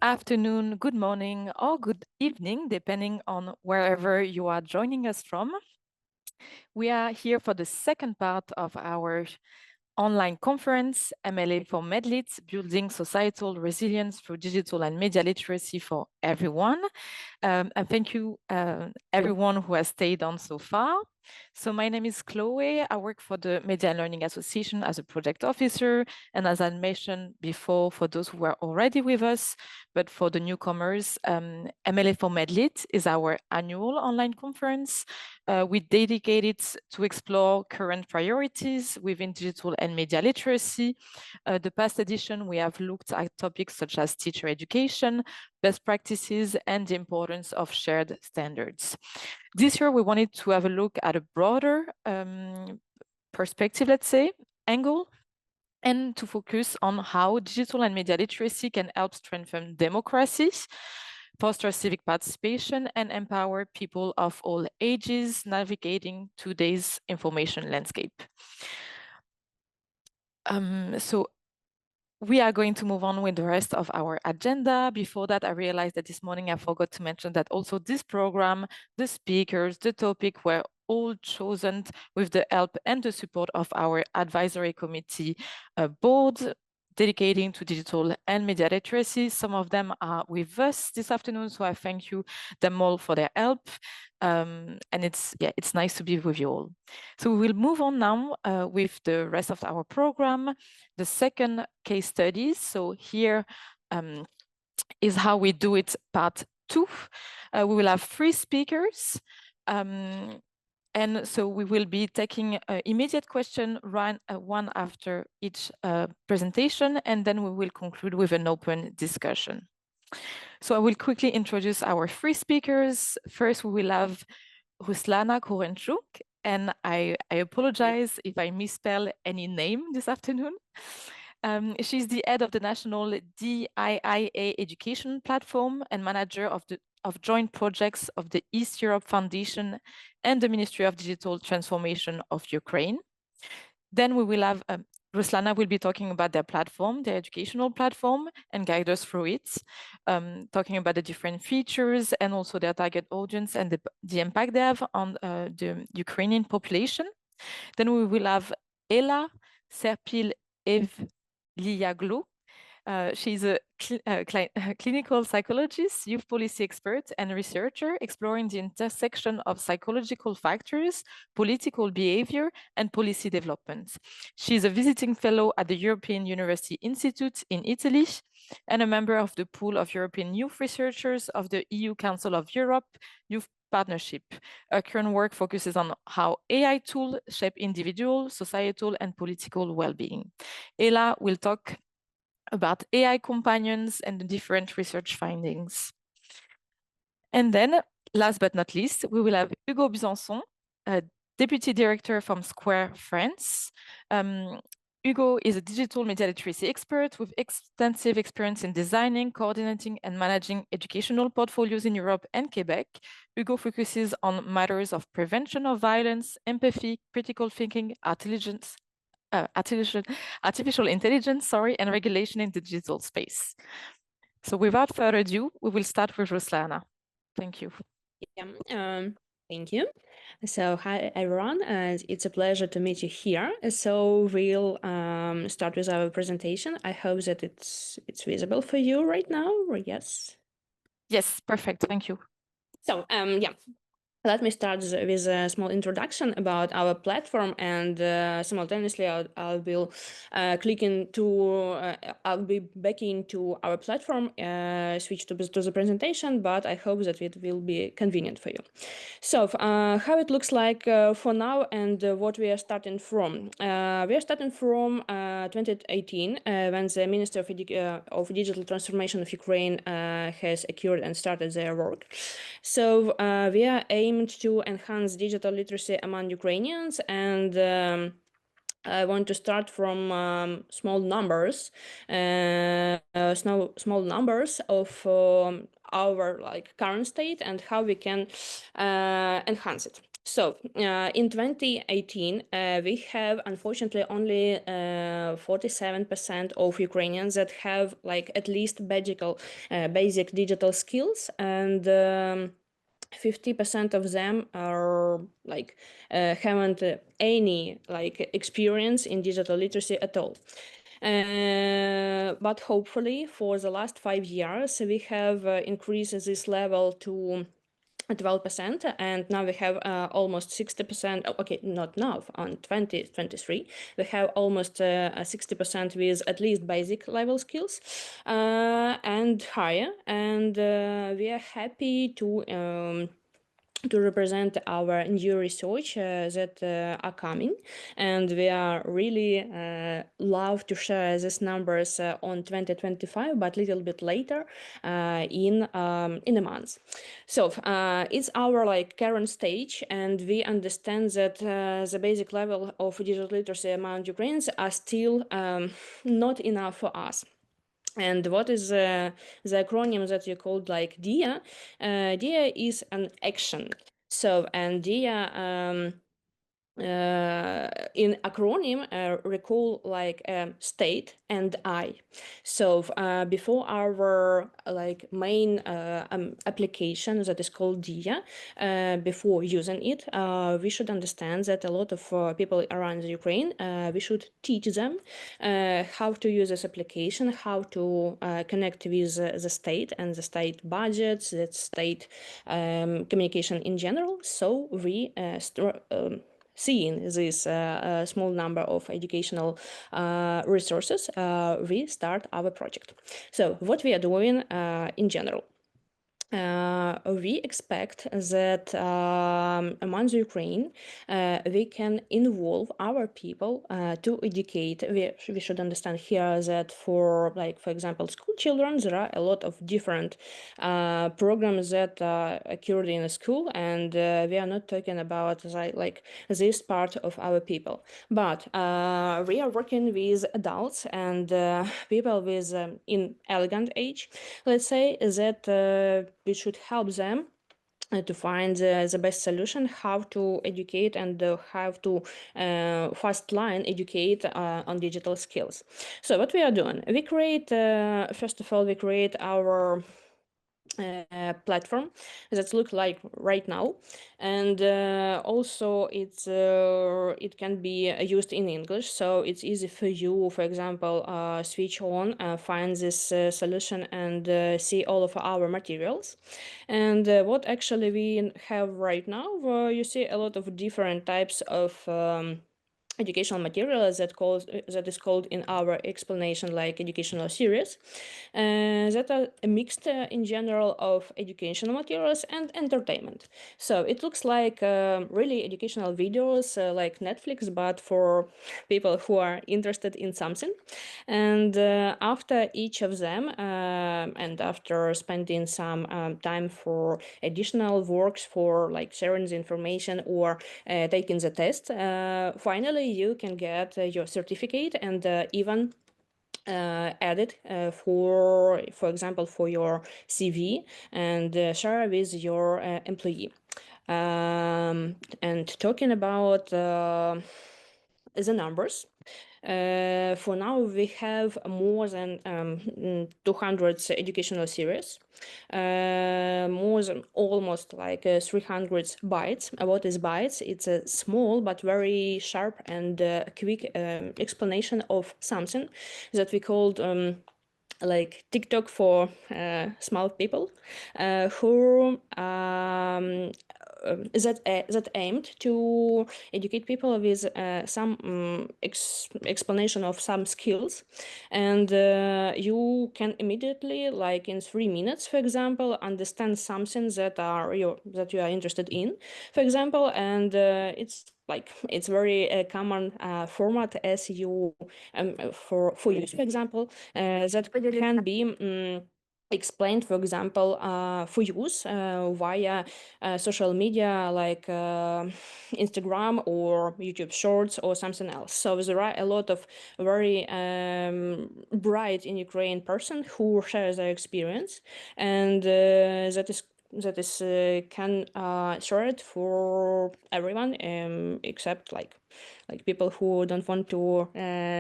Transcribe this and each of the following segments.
afternoon, good morning, or good evening, depending on wherever you are joining us from. We are here for the second part of our online conference, MLA for Medlits, Building Societal Resilience through Digital and Media Literacy for Everyone. And thank you everyone who has stayed on so far. So my name is Chloe. I work for the Media and Learning Association as a project officer. And as I mentioned before, for those who are already with us, but for the newcomers, MLA for Medlit is our annual online conference. We dedicate it to explore current priorities within digital and media literacy. The past edition, we have looked at topics such as teacher education, best practices, and the importance of shared standards. This year, we wanted to have a look at a broader perspective, let's say, angle, and to focus on how digital and media literacy can help strengthen democracies, foster civic participation, and empower people of all ages navigating today's information landscape. So we are going to move on with the rest of our agenda. Before that, I realized that this morning I forgot to mention that also this program, the speakers, the topic were all chosen with the help and the support of our advisory committee board dedicating to digital and media literacy. Some of them are with us this afternoon, so I thank you them all for their help. And it's nice to be with you all. So we will move on now with the rest of our program. The second case studies. So here is how we do it, part 2. We will have 3 speakers. And so we will be taking immediate question one after each presentation, and then we will conclude with an open discussion. So I will quickly introduce our 3 speakers. First, we will have Ruslana Korenchuk, and I apologize if I misspell any name this afternoon. She's the head of the National DIIA Education Platform and manager of joint projects of the East Europe Foundation and the Ministry of Digital Transformation of Ukraine. Then we will have Ruslana will be talking about their platform, their educational platform, and guide us through it, talking about the different features and also their target audience and the impact they have on the Ukrainian population. Then we will have Ela Serpil Evliaglu. She's a clinical psychologist, youth policy expert, and researcher exploring the intersection of psychological factors, political behavior, and policy development. She's a visiting fellow at the European University Institute in Italy and a member of the pool of European youth researchers of the EU Council of Europe Youth Partnership. Her current work focuses on how AI tools shape individual, societal, and political well-being. Ela will talk about AI companions and the different research findings. And then, last but not least, we will have Hugo Busançon, a deputy director from Square France. Hugo is a digital media literacy expert with extensive experience in designing, coordinating, and managing educational portfolios in Europe and Quebec. Hugo focuses on matters of prevention of violence, empathy, critical thinking, artificial intelligence, and regulation in the digital space. So without further ado, we will start with Ruslana. Thank you. Yeah, thank you. So hi, everyone. It's a pleasure to meet you here. So we'll start with our presentation. I hope that it's visible for you right now, or yes? Yes, perfect. Thank you. So yeah. Let me start with a small introduction about our platform, and simultaneously I'll be I'll be back into our platform, switch to the presentation, but I hope that it will be convenient for you. So how it looks like for now, and what we are starting from. We are starting from 2018, when the Minister of Digital Transformation of Ukraine has occurred and started their work. So we are aimed to enhance digital literacy among Ukrainians, and I want to start from small numbers of our current state and how we can enhance it. So in 2018, we have unfortunately only 47% of Ukrainians that have like at least basic digital skills, and 50% of them are like haven't any like experience in digital literacy at all. But hopefully for the last 5 years we have increased this level to 12%, and now we have almost 60%. Okay, not now, on 2023 we have almost 60% with at least basic level skills and higher, and we are happy to represent our new research that are coming, and we are really love to share these numbers on 2025, but a little bit later in a month. So it's our like current stage, and we understand that the basic level of digital literacy among Ukrainians are still not enough for us. And what is the acronym that you called like DIA? DIA is an action. So, and DIA in acronym recall like state and I. So before our like main application that is called DIA, before using it, we should understand that a lot of people around the Ukraine, we should teach them how to use this application, how to connect with the state and the state budgets, the state communication in general. So we seeing this small number of educational resources, we start our project. So what we are doing in general. We expect that among the Ukraine, we can involve our people to educate. We should understand here that for example, school children, there are a lot of different programs that occurred in a school, and we are not talking about like this part of our people. But we are working with adults and people with in elegant age, let's say, that we should help them to find the best solution, how to educate and how to fast line educate on digital skills. So what we are doing, we create, first of all, we create our platform that looks like right now, and also it can be used in English, so it's easy for you, for example, switch on, find this solution and see all of our materials. And what actually we have right now, you see a lot of different types of educational materials that is called in our explanation like educational series, that are mixed in general of educational materials and entertainment. So it looks like really educational videos like Netflix, but for people who are interested in something. And after each of them, and after spending some time for additional works for like sharing the information or taking the test, finally you can get your certificate and even add it for example, for your CV, and share with your employee. And talking about the numbers, for now we have more than 200 educational series, more than almost like 300 bytes. What is bytes? It's a small but very sharp and quick explanation of something that we called like TikTok for smart people, who that aimed to educate people with some explanation of some skills, and you can immediately, like in 3 minutes, for example, understand something that you are interested in, for example, and it's very common format as you for use, for example, that can be explained, for example, for use via social media like Instagram or YouTube Shorts or something else. So there are a lot of very bright in Ukraine person who share their experience, and that is that is can share it for everyone, except like people who don't want to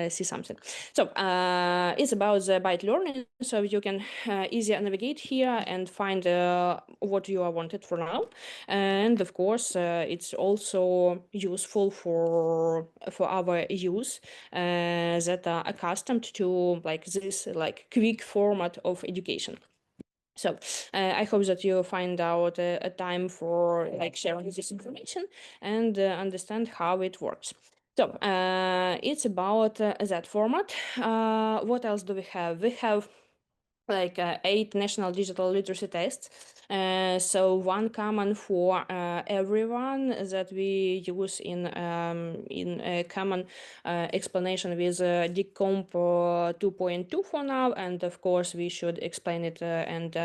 see something. So it's about the byte learning, so you can easily navigate here and find what you are wanted for now. And of course, it's also useful for our use that are accustomed to like this like quick format of education. So I hope that you find out a time for like sharing this information and understand how it works. So it's about that format. What else do we have? We have like 8 national digital literacy tests. So one common for everyone that we use in a common explanation with DComp 2.2 for now, and of course we should explain it and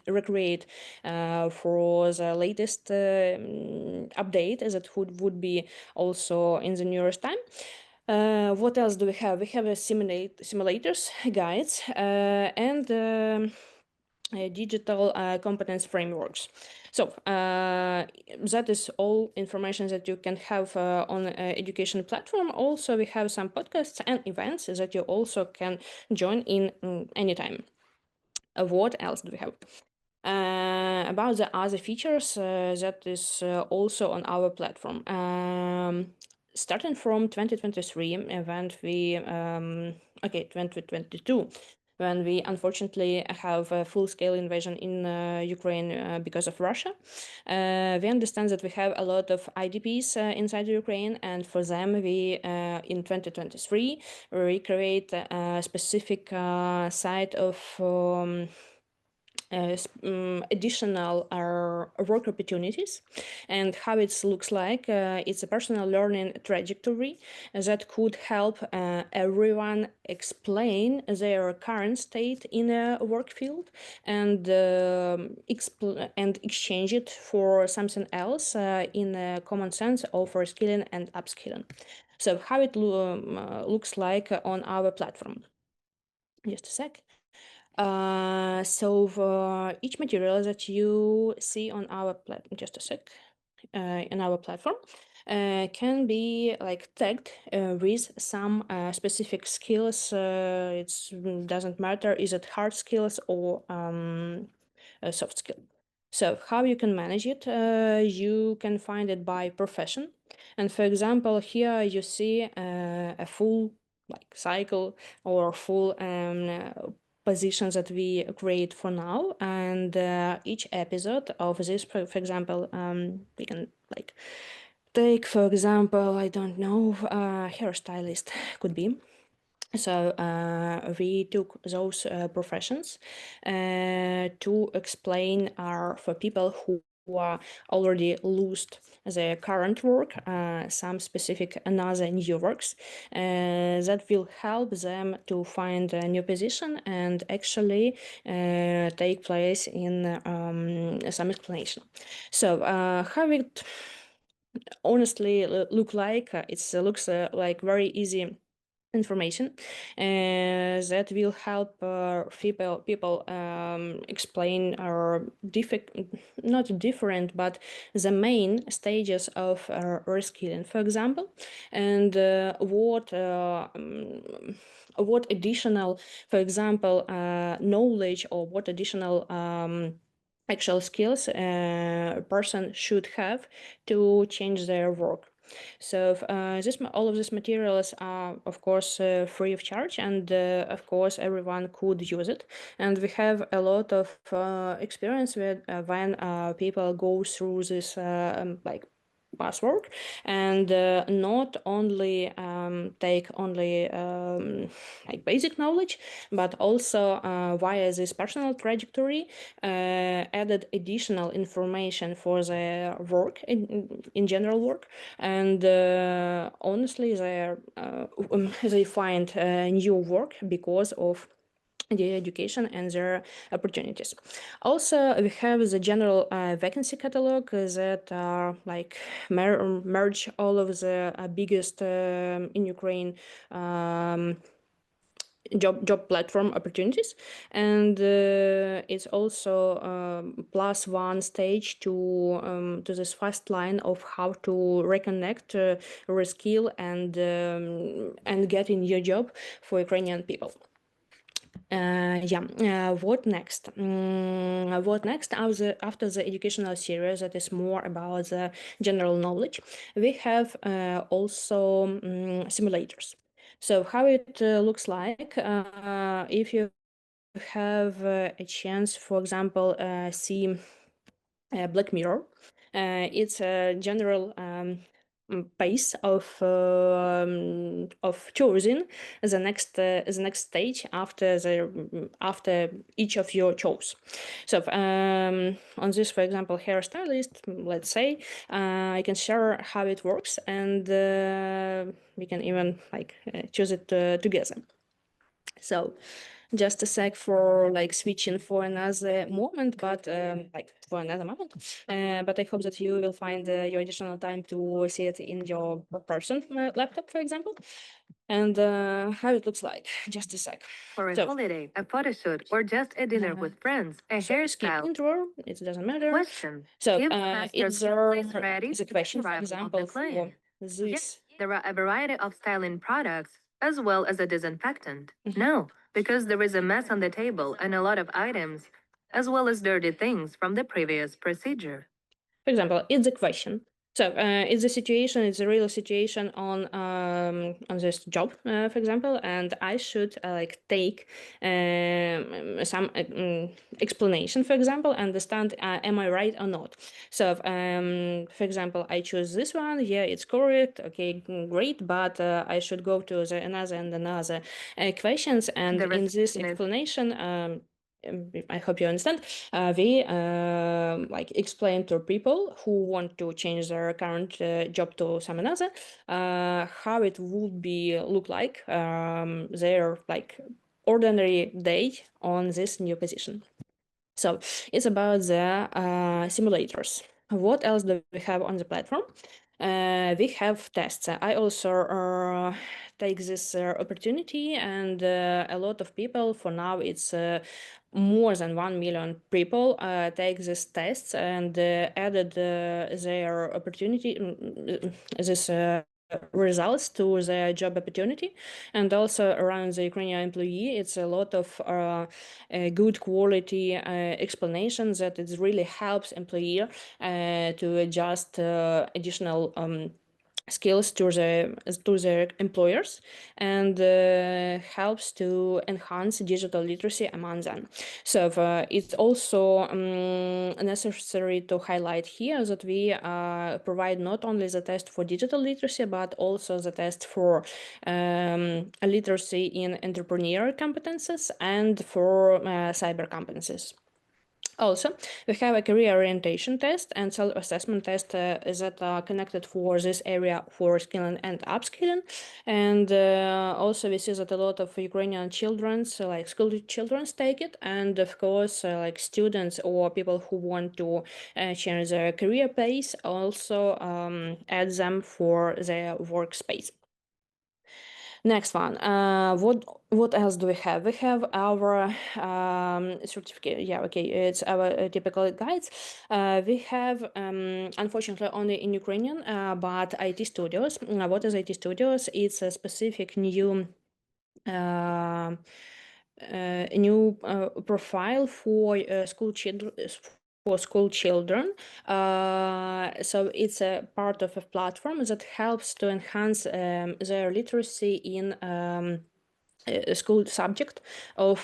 recreate for the latest update that would be also in the nearest time. What else do we have? We have a simulators, guides, and digital competence frameworks. So that is all information that you can have on education platform. Also, we have some podcasts and events that you also can join in anytime. What else do we have? About the other features that is also on our platform. Starting from 2023, when we 2022, when we unfortunately have a full-scale invasion in Ukraine because of Russia, we understand that we have a lot of IDPs inside Ukraine, and for them, we in 2023 recreate a specific site of additional work opportunities, and how it looks like. It's a personal learning trajectory that could help everyone explain their current state in a work field and and exchange it for something else in a common sense of reskilling and upskilling. So how it looks like on our platform. Just a sec. Each material that you see on our just a sec, in our platform, can be like tagged with some specific skills. It doesn't matter, is it hard skills or a soft skill. So how you can manage it? You can find it by profession. And for example, here you see a full like cycle or full positions that we create for now, and each episode of this, for example, we can like take, for example, I don't know, hairstylist could be. So we took those professions to explain for people who are already lost their current work, some specific another new works that will help them to find a new position and actually take place in some explanation. So how it honestly look like, it looks like very easy information that will help people explain not different but the main stages of reskilling, for example, and what additional, for example, knowledge or what additional actual skills a person should have to change their work. So all of these materials are, of course, free of charge, and of course, everyone could use it. And we have a lot of experience with when people go through this like password and not only take only like basic knowledge, but also via this personal trajectory added additional information for their work in general work, and honestly they find new work because of the education and their opportunities. Also, we have the general vacancy catalog that like merge all of the biggest in Ukraine job platform opportunities, and it's also +1 stage to this fast line of how to reconnect, reskill, and get a new job for Ukrainian people. What next? What next after the educational series that is more about the general knowledge, we have also simulators. So how it looks like, if you have a chance, for example, see Black Mirror. It's a general pace of choosing the next stage after each of your choice. So on this, for example, hairstylist, let's say, I can share how it works, and we can even choose it together. So just a sec for switching for another moment, but for another moment. But I hope that you will find your additional time to see it in your person laptop, for example, and how it looks like. Just a sec. For a holiday, a photo shoot, or just a dinner with friends, a hairstyle. Intro, it doesn't matter. Question. So If it's ready, a question, for arrive on example, the plane. for this. Yes, there are a variety of styling products, as well as a disinfectant. No, because there is a mess on the table and a lot of items, as well as dirty things from the previous procedure. For example, it's a question. So it's a situation, it's a real situation on this job, for example, and I should take some explanation, for example, understand am I right or not. So for example, I choose this one. Yeah, it's correct. Okay, great, but I should go to the another and another questions, and in this explanation. I hope you understand. We explain to people who want to change their current job to some another how it would be look like their ordinary day on this new position. So it's about the simulators. What else do we have on the platform? We have tests. I also take this opportunity, and a lot of people, for now it's more than 1 million people take these tests and added their opportunity, this results to the job opportunity. And also around the Ukrainian employee, it's a lot of good quality explanations that it really helps employer to adjust additional skills to their employers, and helps to enhance digital literacy among them. So it's also necessary to highlight here that we provide not only the test for digital literacy, but also the test for literacy in entrepreneurial competences and for cyber competences. Also, we have a career orientation test and self-assessment test that are connected for this area for skilling and upskilling. And also we see that a lot of Ukrainian children, like school children, take it. And of course, like students or people who want to change their career pace also add them for their workspace. Next one. What else do we have? We have our certificate. Yeah, okay. It's our typical guides. We have, unfortunately, only in Ukrainian, but IT Studios. What is IT Studios? It's a specific new profile for school children. So it's a part of a platform that helps to enhance their literacy in a school subject of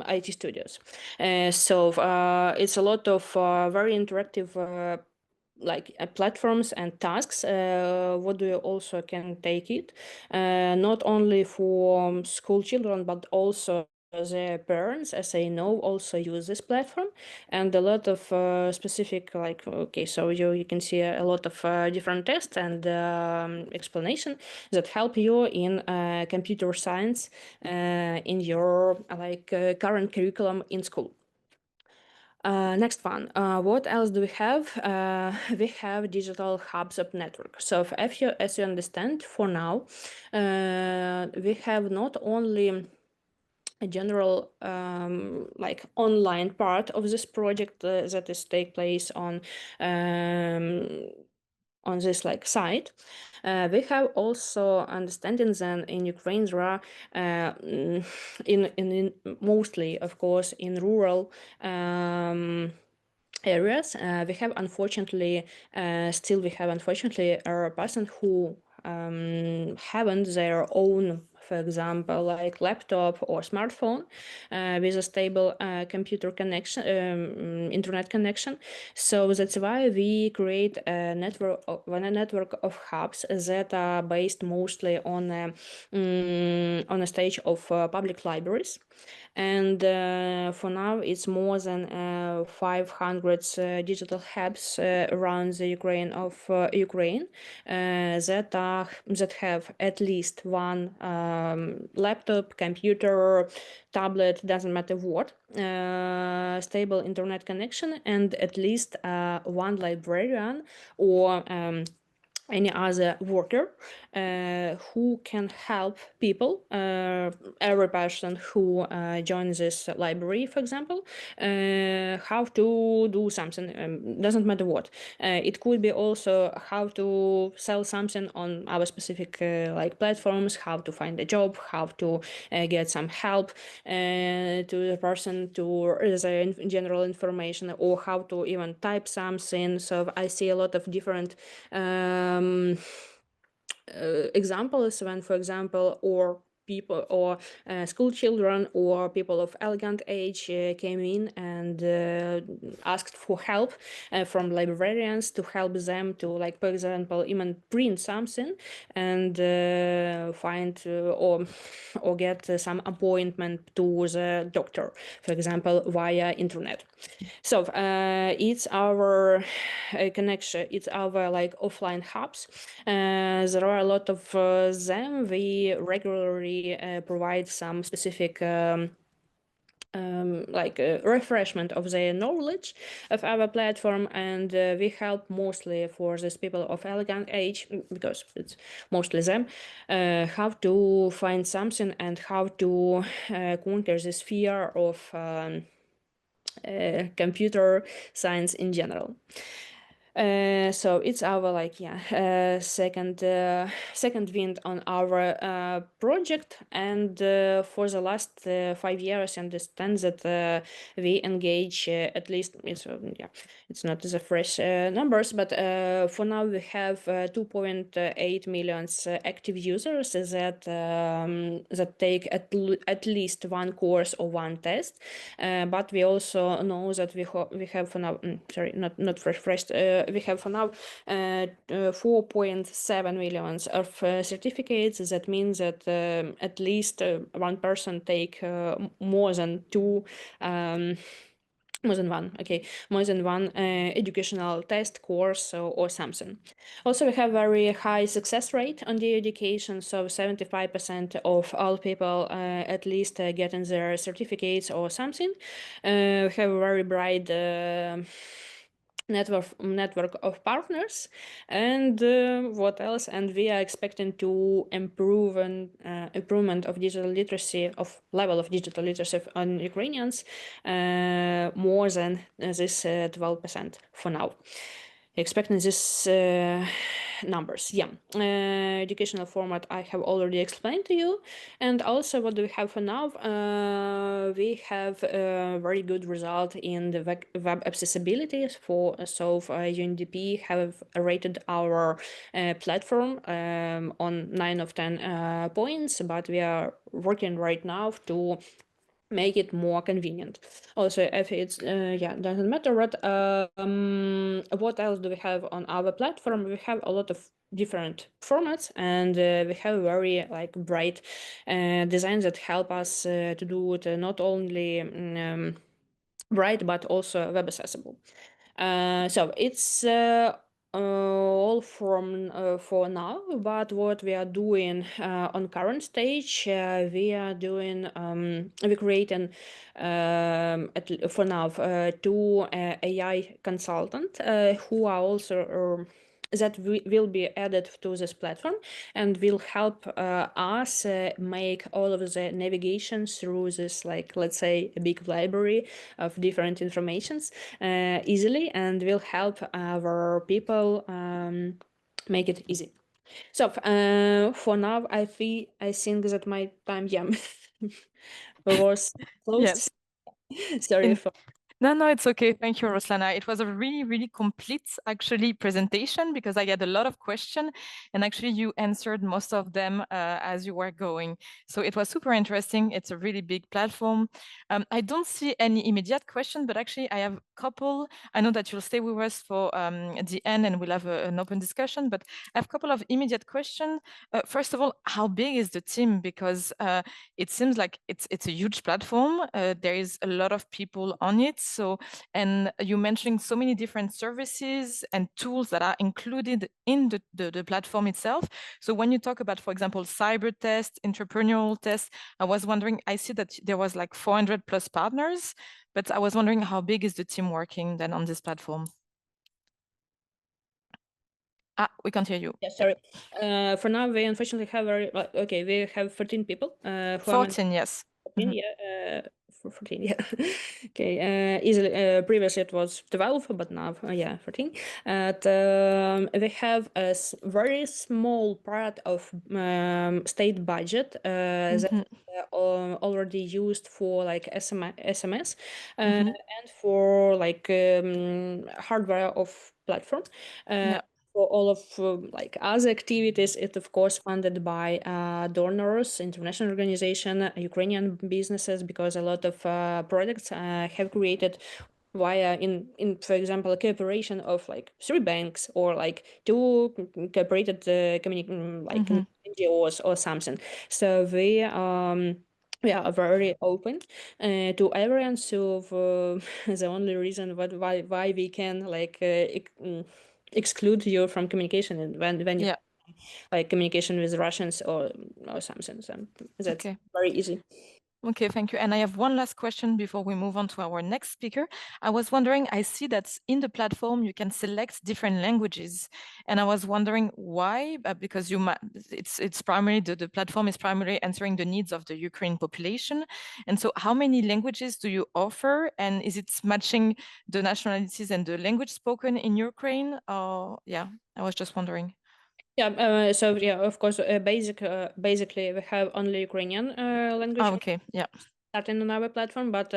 IT Studios. So it's a lot of very interactive platforms and tasks. What do you also can take it not only for school children, but also their parents, as I know, also use this platform, and a lot of specific so you can see a lot of different tests and explanation that help you in computer science in your current curriculum in school. Next one. What else do we have? We have digital hubs of network. So as you understand, for now, we have not only a general like online part of this project that is take place on this like site. We have also understanding that in Ukraine there are in mostly of course in rural areas. We have unfortunately a person who haven't their own, for example, like laptop or smartphone with a stable computer connection, internet connection. So that's why we create a network of hubs that are based mostly on a stage of public libraries. And for now, it's more than 500 digital hubs around the Ukraine that have at least one laptop, computer, tablet, doesn't matter what, stable internet connection, and at least one librarian or any other worker who can help people, every person who joins this library, for example, how to do something, doesn't matter what. It could be also how to sell something on our specific like platforms, how to find a job, how to get some help to the person to the general information, or how to even type something. So I see a lot of different examples when, for example, or people or school children or people of elegant age came in and asked for help from librarians to help them to, like, for example, even print something and find or get some appointment to the doctor, for example, via internet. So it's our connection, it's our like offline hubs. There are a lot of them. We regularly provide some specific like refreshment of the knowledge of our platform, and we help mostly for these people of elegant age, because it's mostly them, how to find something and how to conquer this fear of computer science in general. So it's our like second wind on our project, and for the last 5 years, I understand that we engage at least it's not the fresh numbers, but for now we have 2.8 million active users that take at least one course or one test. But we also know that we have for now not fresh we have for now 4.7 million of certificates. That means that at least one person take more than one educational test course or something. Also, we have very high success rate on the education, so 75% of all people at least getting their certificates or something. We have a very bright network of partners, and what else, and we are expecting to improvement of digital literacy, of level of digital literacy on Ukrainians, more than this 12% for now. Expecting this numbers. Educational format I have already explained to you. And also, what do we have for now? We have a very good result in the web accessibility. UNDP have rated our platform on 9 of 10 points, but we are working right now to make it more convenient. Also, if it's doesn't matter what else do we have on our platform. We have a lot of different formats, and we have very like bright designs that help us to do it not only bright but also web accessible. So it's all all for now. But what we are doing on current stage, we creating for now two AI consultant who are also that will be added to this platform and will help us make all of the navigation through this, like, let's say, a big library of different informations easily, and will help our people make it easy. So for now, I think that my time was closed. Yes. Sorry for. No, it's okay. Thank you, Roslana. It was a really, really complete, actually, presentation because I had a lot of questions, and actually you answered most of them as you were going. So it was super interesting. It's a really big platform. I don't see any immediate question, but actually I have a couple. I know that you'll stay with us for the end and we'll have an open discussion, but I have a couple of immediate questions. First of all, how big is the team? Because it seems like it's a huge platform. There is a lot of people on it. So, and you mentioning so many different services and tools that are included in the platform itself. So when you talk about, for example, cyber test, entrepreneurial test, I was wondering, I see that there was like 400 plus partners, but I was wondering how big is the team working then on this platform? We can't hear you. Yeah, sorry. For now, we unfortunately have we have 14 people. 14, yes. 14, yeah. 14, yeah. Okay. Easily. Previously it was 12, but now, yeah, 14. And we have a very small part of state budget that already used for like SMS and for like hardware of platform. Yeah. For all of like other activities, it of course funded by donors, international organization, Ukrainian businesses, because a lot of products have created via in for example a cooperation of like 3 banks or like 2 cooperated NGOs or something. So we are very open to everyone. So the only reason why we can like exclude you from communication and when you like communication with Russians or something. So that's very easy. Okay, thank you. And I have one last question before we move on to our next speaker. I was wondering, I see that in the platform you can select different languages, and I was wondering why. Because it's primarily the platform is primarily answering the needs of the Ukraine population, and so how many languages do you offer, and is it matching the nationalities and the language spoken in Ukraine? Yeah, I was just wondering. Yeah, so yeah, of course, basically we have only Ukrainian language. Okay, yeah. Starting on our platform, but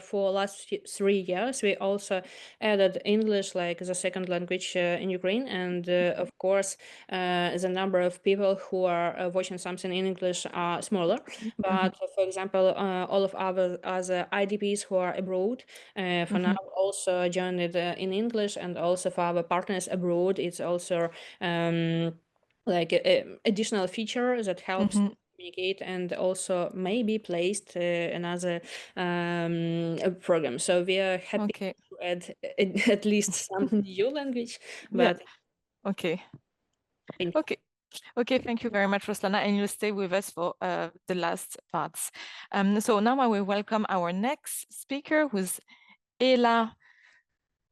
for last 3 years we also added English like the second language in Ukraine, and of course the number of people who are watching something in English are smaller. But for example, all of our other IDPs who are abroad for now also joined it in English, and also for our partners abroad, it's also like a additional feature that helps communicate and also maybe placed another program. So we are happy to add at least some new language. But okay. Okay, thank you very much, Roslana, and you'll stay with us for the last parts. So now I will welcome our next speaker, who's Ela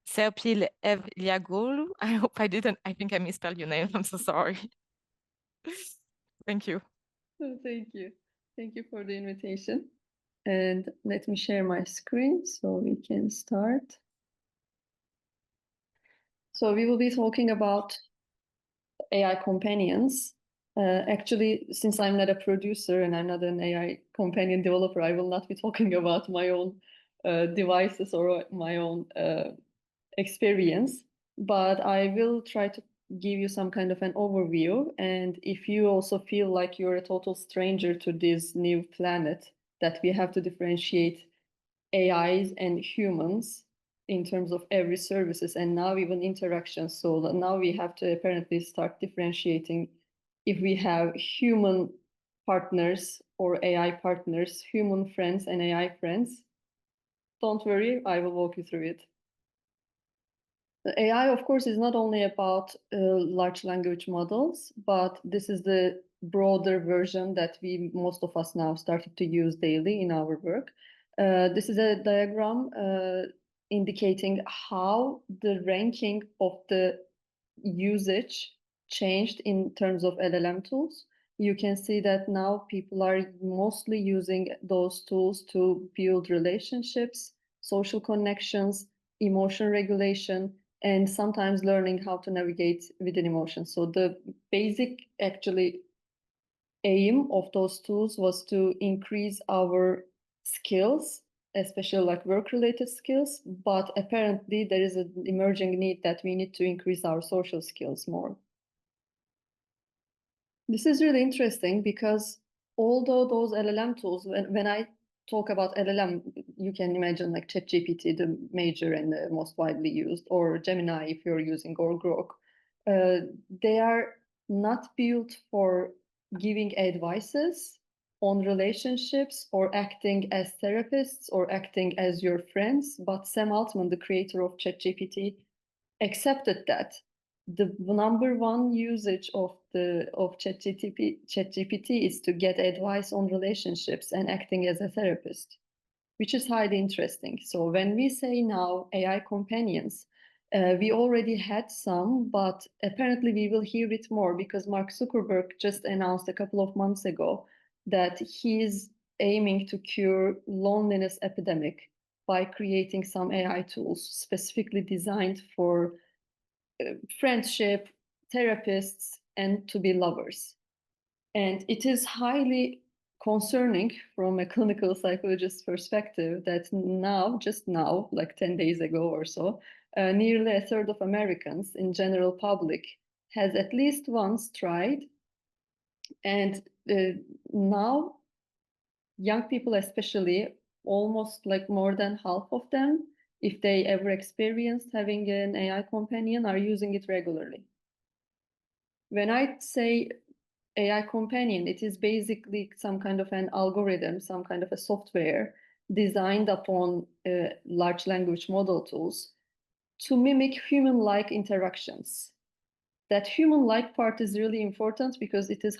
Serpil Evliagolu. I think I misspelled your name. I'm so sorry. Thank you. Thank you. Thank you for the invitation. And let me share my screen so we can start. So we will be talking about AI companions. Actually, since I'm not a producer and I'm not an AI companion developer, I will not be talking about my own devices or my own experience, but I will try to give you some kind of an overview. And if you also feel like you're a total stranger to this new planet, that we have to differentiate AIs and humans in terms of every services and now even interactions. So now we have to apparently start differentiating if we have human partners or AI partners, human friends and AI friends. Don't worry, I will walk you through it. AI, of course, is not only about large language models, but this is the broader version that most of us now started to use daily in our work. This is a diagram indicating how the ranking of the usage changed in terms of LLM tools. You can see that now people are mostly using those tools to build relationships, social connections, emotion regulation, and sometimes learning how to navigate within emotions. So the basic actually aim of those tools was to increase our skills, especially like work-related skills, but apparently there is an emerging need that we need to increase our social skills more. This is really interesting because although those LLM tools, when I talk about LLM, you can imagine like ChatGPT, the major and the most widely used, or Gemini if you're using, or Grok. They are not built for giving advices on relationships or acting as therapists or acting as your friends. But Sam Altman, the creator of ChatGPT, accepted that the number one usage of ChatGPT is to get advice on relationships and acting as a therapist, which is highly interesting. So when we say now AI companions, we already had some, but apparently we will hear it more because Mark Zuckerberg just announced a couple of months ago that he's aiming to cure loneliness epidemic by creating some AI tools specifically designed for friendship, therapists, and to be lovers. And it is highly concerning from a clinical psychologist perspective that now, just now, like 10 days ago or so, nearly a third of Americans in general public has at least once tried. And now young people especially, almost like more than half of them, if they ever experienced having an AI companion, are using it regularly. When I say AI companion, it is basically some kind of an algorithm, some kind of a software designed upon large language model tools to mimic human-like interactions. That human-like part is really important because it is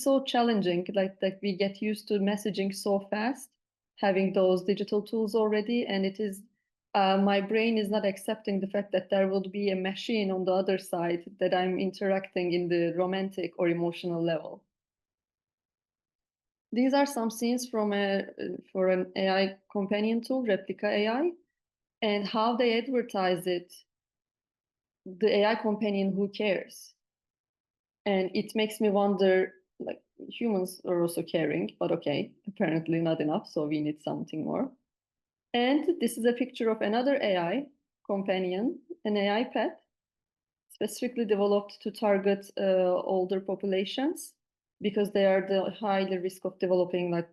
so challenging, like that we get used to messaging so fast, having those digital tools already, and it is my brain is not accepting the fact that there would be a machine on the other side that I'm interacting in the romantic or emotional level. These are some scenes from for an AI companion tool, Replica AI, and how they advertise it. The AI companion, who cares? And it makes me wonder, like, humans are also caring, but okay, apparently not enough, so we need something more. And this is a picture of another AI companion, an AI pet, specifically developed to target older populations because they are the high risk of developing like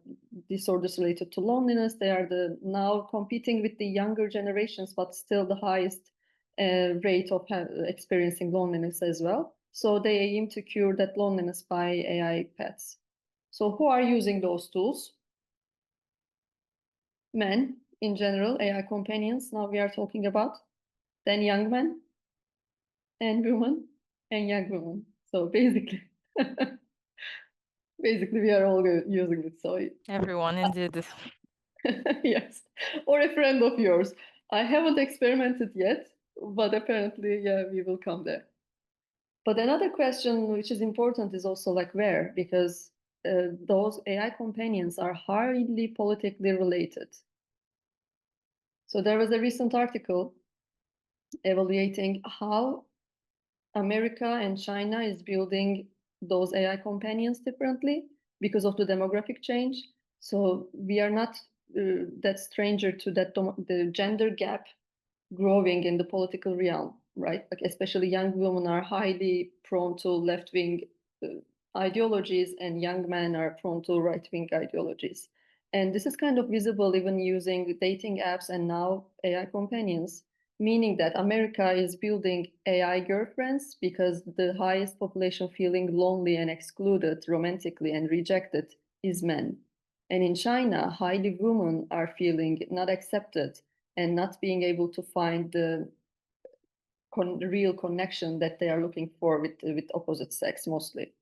disorders related to loneliness. They are now competing with the younger generations, but still the highest rate of experiencing loneliness as well. So they aim to cure that loneliness by AI pets. So who are using those tools? Men in general, AI companions. Now we are talking about. Then young men and women and young women. So basically, basically we are all using it. So Everyone indeed. yes, or a friend of yours. I haven't experimented yet, but apparently, yeah, we will come there. But another question which is important is also like where, because those AI companions are highly politically related. So there was a recent article evaluating how America and China is building those AI companions differently because of the demographic change. So we are not that stranger to that the gender gap growing in the political realm, right? Like especially young women are highly prone to left-wing ideologies, and young men are prone to right-wing ideologies. And this is kind of visible even using dating apps and now AI companions, meaning that America is building AI girlfriends because the highest population feeling lonely and excluded romantically and rejected is men. And in China, highly women are feeling not accepted and not being able to find the real connection that they are looking for with opposite sex mostly.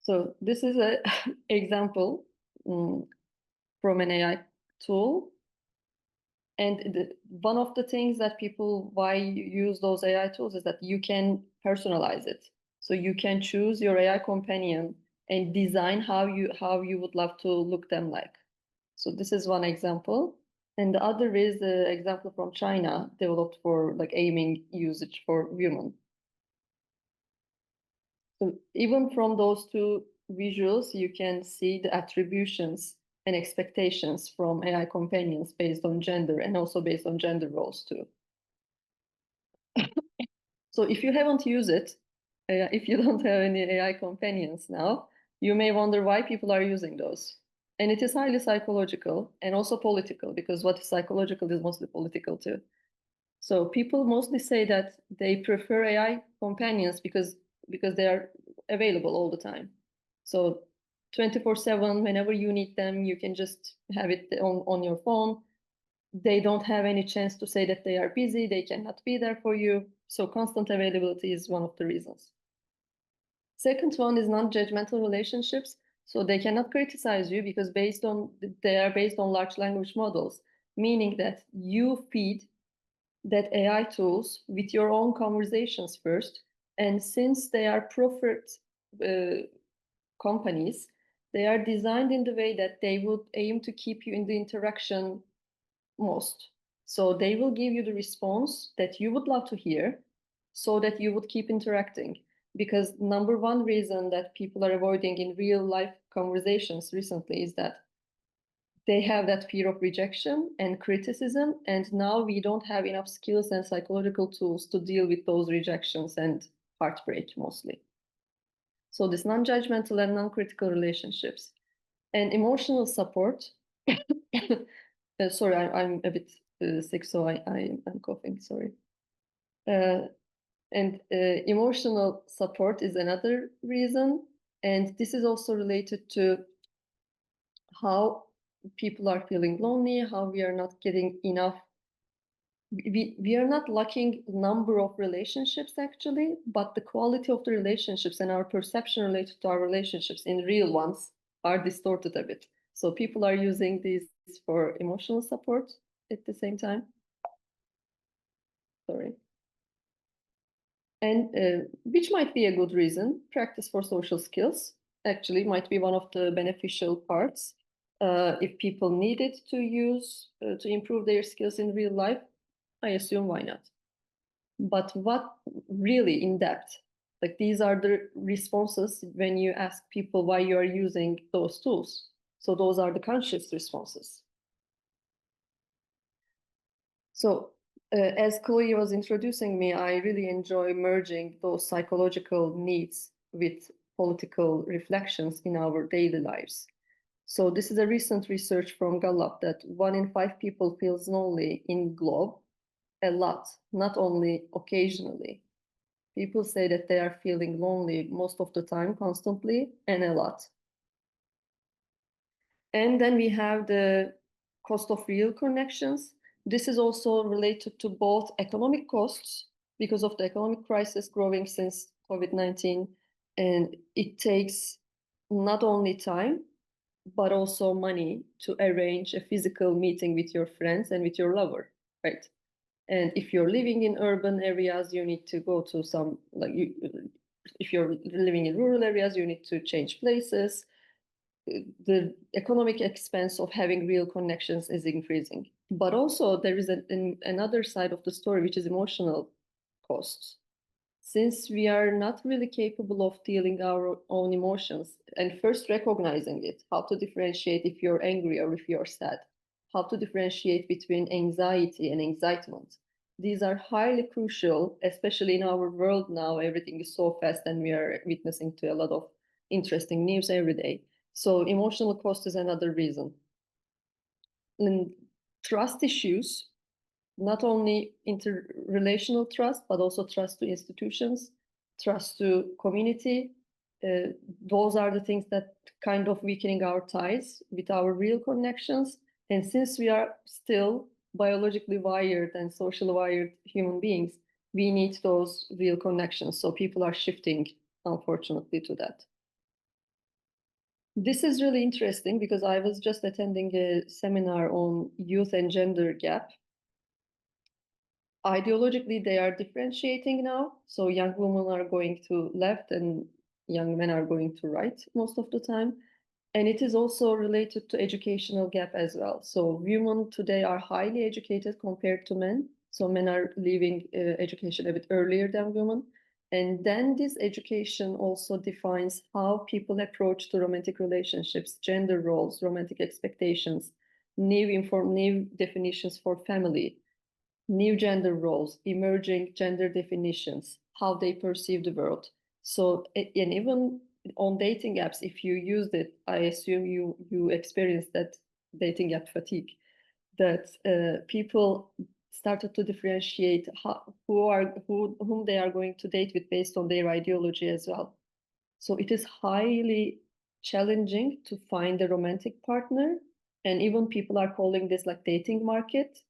So this is an example from an AI tool. And one of the things that people, why you use those AI tools is that you can personalize it. So you can choose your AI companion and design how you would love to look them like. So this is one example. And the other is the example from China, developed for like aiming usage for women. So even from those two visuals, you can see the attributions and expectations from AI companions based on gender and also based on gender roles too. So if you haven't used it, if you don't have any AI companions now, you may wonder why people are using those. And it is highly psychological and also political, because what is psychological is mostly political too. So people mostly say that they prefer AI companions because they are available all the time. So 24/7, whenever you need them, you can just have it on your phone. They don't have any chance to say that they are busy, they cannot be there for you. So constant availability is one of the reasons. Second one is non-judgmental relationships. So they cannot criticize you because they are based on large language models, meaning that you feed that AI tools with your own conversations first. And since they are profit companies, they are designed in the way that they would aim to keep you in the interaction most. So they will give you the response that you would love to hear so that you would keep interacting. Because number one reason that people are avoiding in real life conversations recently is that they have that fear of rejection and criticism. And now we don't have enough skills and psychological tools to deal with those rejections and heartbreak mostly. So this non-judgmental and non-critical relationships and emotional support. Sorry, I'm a bit sick, so I'm coughing, sorry. And emotional support is another reason. And this is also related to how people are feeling lonely, how we are not getting enough. We are not lacking number of relationships actually, but the quality of the relationships and our perception related to our relationships in real ones are distorted a bit. So people are using these for emotional support at the same time. Sorry. And which might be a good reason, practice for social skills actually might be one of the beneficial parts. If people need it to use to improve their skills in real life, I assume why not? But what really in depth? Like these are the responses when you ask people why you are using those tools. So those are the conscious responses. So as Chloe was introducing me, I really enjoy merging those psychological needs with political reflections in our daily lives. So this is a recent research from Gallup that 1 in 5 people feels lonely in globe a lot, not only occasionally. People say that they are feeling lonely most of the time, constantly, and a lot. And then we have the cost of real connections. This is also related to both economic costs because of the economic crisis growing since COVID-19. And it takes not only time, but also money to arrange a physical meeting with your friends and with your lover, right? And if you're living in urban areas, you need to go to some, if you're living in rural areas, you need to change places. The economic expense of having real connections is increasing. But also there is another side of the story, which is emotional costs. Since we are not really capable of feeling our own emotions and first recognizing it, how to differentiate if you're angry or if you're sad, how to differentiate between anxiety and excitement. These are highly crucial, especially in our world now. Everything is so fast and we are witnessing to a lot of interesting news every day. So emotional cost is another reason. And trust issues, not only interrelational trust, but also trust to institutions, trust to community. Those are the things that kind of weakening our ties with our real connections. And since we are still biologically wired and socially wired human beings, we need those real connections. So people are shifting, unfortunately, to that. This is really interesting because I was just attending a seminar on youth and gender gap. Ideologically, they are differentiating now. So young women are going to left and young men are going to right most of the time. And it is also related to educational gap as well. So women today are highly educated compared to men. So men are leaving education a bit earlier than women. And then this education also defines how people approach to romantic relationships, gender roles, romantic expectations, new definitions for family, new gender roles, emerging gender definitions, how they perceive the world. So, and even on dating apps, if you used it, I assume you experienced that dating app fatigue, that people started to differentiate whom they are going to date with based on their ideology as well. So it is highly challenging to find a romantic partner, and even people are calling this like dating market,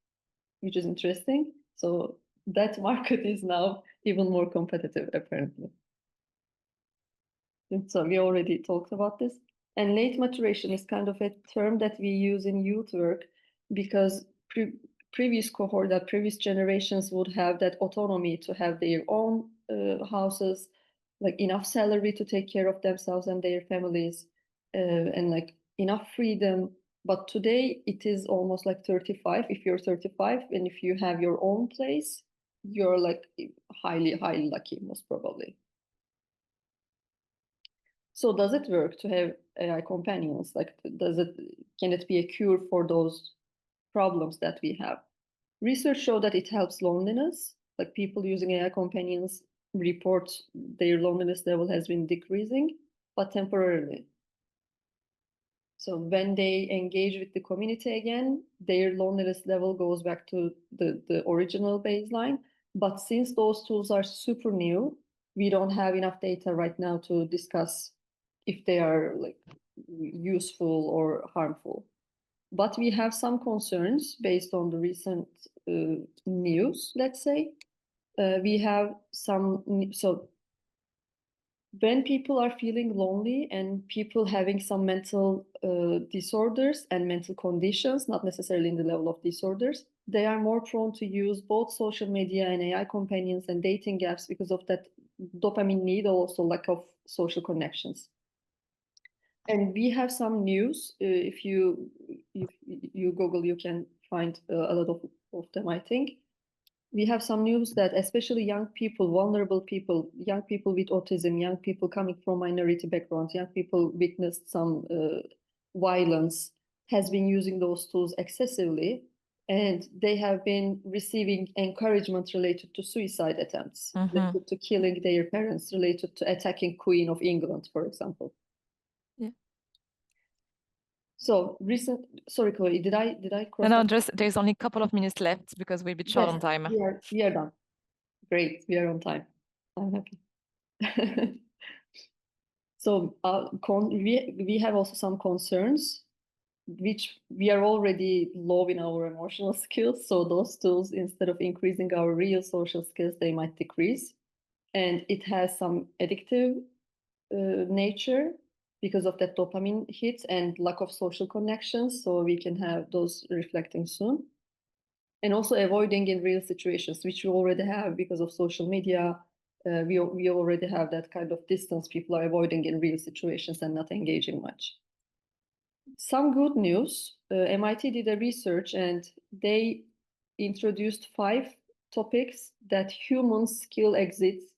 which is interesting. So that market is now even more competitive, apparently. And so we already talked about this. And late maturation is kind of a term that we use in youth work because previous cohort, that previous generations would have that autonomy to have their own houses, like enough salary to take care of themselves and their families, and like enough freedom. But today it is almost like 35. If you're 35 and if you have your own place, you're like highly lucky, most probably. So does it work to have AI companions? Like, can it be a cure for those problems that we have? Research showed that it helps loneliness. Like people using AI companions report their loneliness level has been decreasing, but temporarily. So when they engage with the community again, their loneliness level goes back to the original baseline. But since those tools are super new, we don't have enough data right now to discuss if they are like useful or harmful. But we have some concerns based on the recent news, let's say. We have some, so when people are feeling lonely and people having some mental disorders and mental conditions, not necessarily in the level of disorders, they are more prone to use both social media and AI companions and dating apps because of that dopamine need, also lack of social connections. And we have some news. If you Google, you can find a lot of them, I think. We have some news that especially young people, vulnerable people, young people with autism, young people coming from minority backgrounds, young people witnessed some violence, has been using those tools excessively. And they have been receiving encouragement related to suicide attempts, related to killing their parents, related to attacking Queen of England, for example. Yeah. So sorry, Chloe, did I cross? No, just there's only a couple of minutes left because we'll be short on time. We are done. Great, we are on time. I'm happy. So we have also some concerns, which we are already low in our emotional skills. So those tools, instead of increasing our real social skills, they might decrease. And it has some addictive nature because of that dopamine hit and lack of social connections. So we can have those reflecting soon. And also avoiding in real situations, which we already have because of social media. We already have that kind of distance. People are avoiding in real situations and not engaging much. Some good news, MIT did a research and they introduced 5 topics that humans skill exist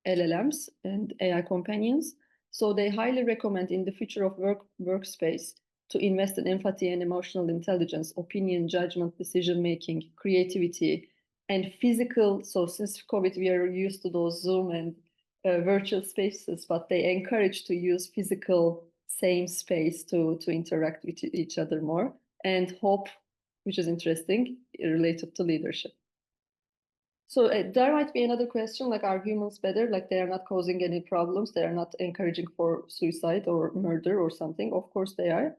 LLMs and AI companions. So they highly recommend in the future of workspace to invest in empathy and emotional intelligence, opinion, judgment, decision-making, creativity, and physical. So since COVID, we are used to those Zoom and virtual spaces, but they encourage to use physical same space to interact with each other more, and hope, which is interesting, related to leadership. So there might be another question, like, are humans better? Like, they are not causing any problems. They are not encouraging for suicide or murder or something. Of course they are.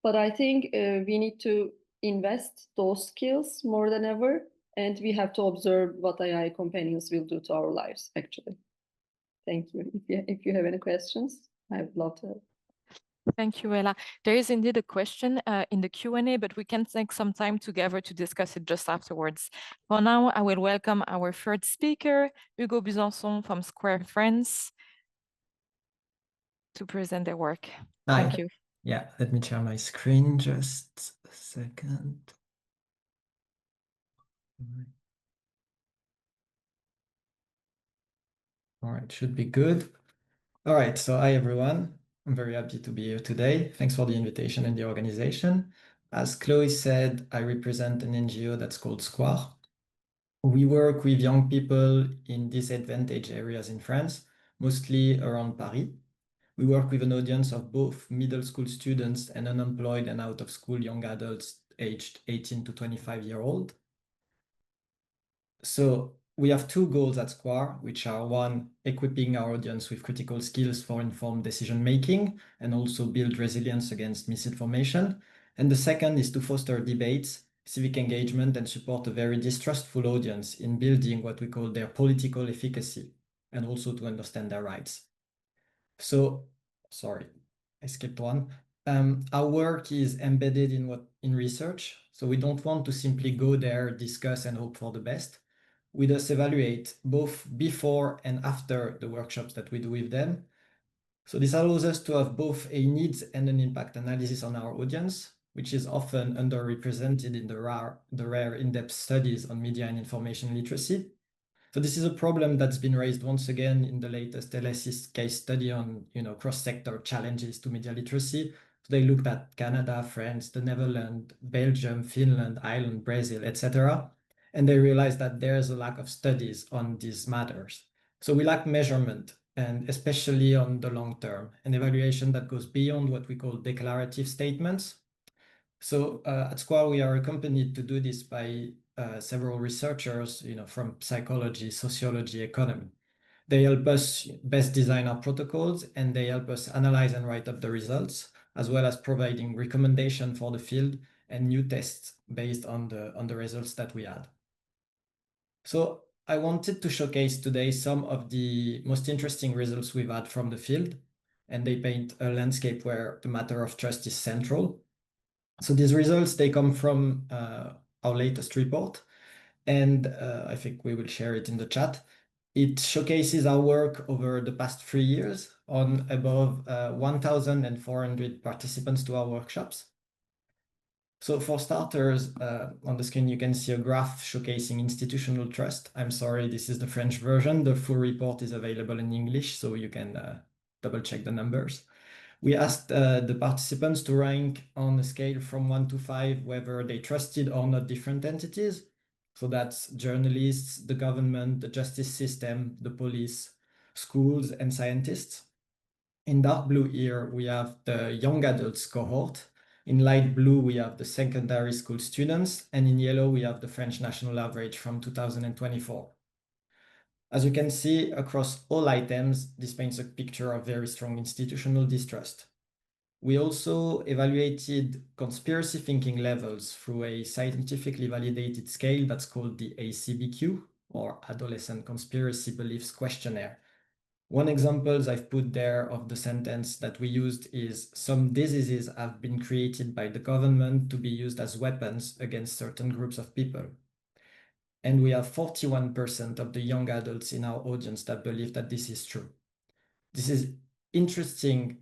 But I think we need to invest those skills more than ever, and we have to observe what AI companions will do to our lives, actually. Thank you. If you have any questions, I would love to help. Thank you, Ella. There is indeed a question in the Q&A, but we can take some time together to discuss it just afterwards. For now, I will welcome our third speaker, Hugo Busançon from Square France, to present their work. Hi. Thank you. Yeah, let me share my screen just a second. All right, should be good. All right, so hi everyone. I'm very happy to be here today. Thanks for the invitation and the organization. As Chloe said, I represent an NGO that's called Square. We work with young people in disadvantaged areas in France, mostly around Paris. We work with an audience of both middle school students and unemployed and out of school young adults aged 18 to 25-year-old. So we have two goals at Square, which are one, equipping our audience with critical skills for informed decision-making and also build resilience against misinformation. And the second is to foster debates, civic engagement, and support a very distrustful audience in building what we call their political efficacy, and also to understand their rights. So, sorry, I skipped one. Our work is embedded in research. So we don't want to simply go there, discuss, and hope for the best. We just evaluate both before and after the workshops that we do with them. So this allows us to have both a needs and an impact analysis on our audience, which is often underrepresented in the rare in-depth studies on media and information literacy. So this is a problem that's been raised once again in the latest LSE case study on cross-sector challenges to media literacy. So they looked at Canada, France, the Netherlands, Belgium, Finland, Ireland, Brazil, etc. And they realized that there's a lack of studies on these matters. So we lack measurement, and especially on the long term, an evaluation that goes beyond what we call declarative statements. So at Square, we are accompanied to do this by several researchers, from psychology, sociology, economy. They help us best design our protocols, and they help us analyze and write up the results, as well as providing recommendation for the field and new tests based on the results that we had. So I wanted to showcase today some of the most interesting results we've had from the field, and they paint a landscape where the matter of trust is central. So these results, they come from our latest report, and I think we will share it in the chat. It showcases our work over the past 3 years on above 1,400 participants to our workshops. So for starters, on the screen, you can see a graph showcasing institutional trust. I'm sorry, this is the French version. The full report is available in English, so you can double check the numbers. We asked the participants to rank on a scale from 1 to 5 whether they trusted or not different entities. So that's journalists, the government, the justice system, the police, schools, and scientists. In dark blue here, we have the young adults cohort. In light blue, we have the secondary school students. And in yellow, we have the French national average from 2024. As you can see, across all items, this paints a picture of very strong institutional distrust. We also evaluated conspiracy thinking levels through a scientifically validated scale that's called the ACBQ, or Adolescent Conspiracy Beliefs Questionnaire. One example I've put there of the sentence that we used is some diseases have been created by the government to be used as weapons against certain groups of people. And we have 41% of the young adults in our audience that believe that this is true. This is interesting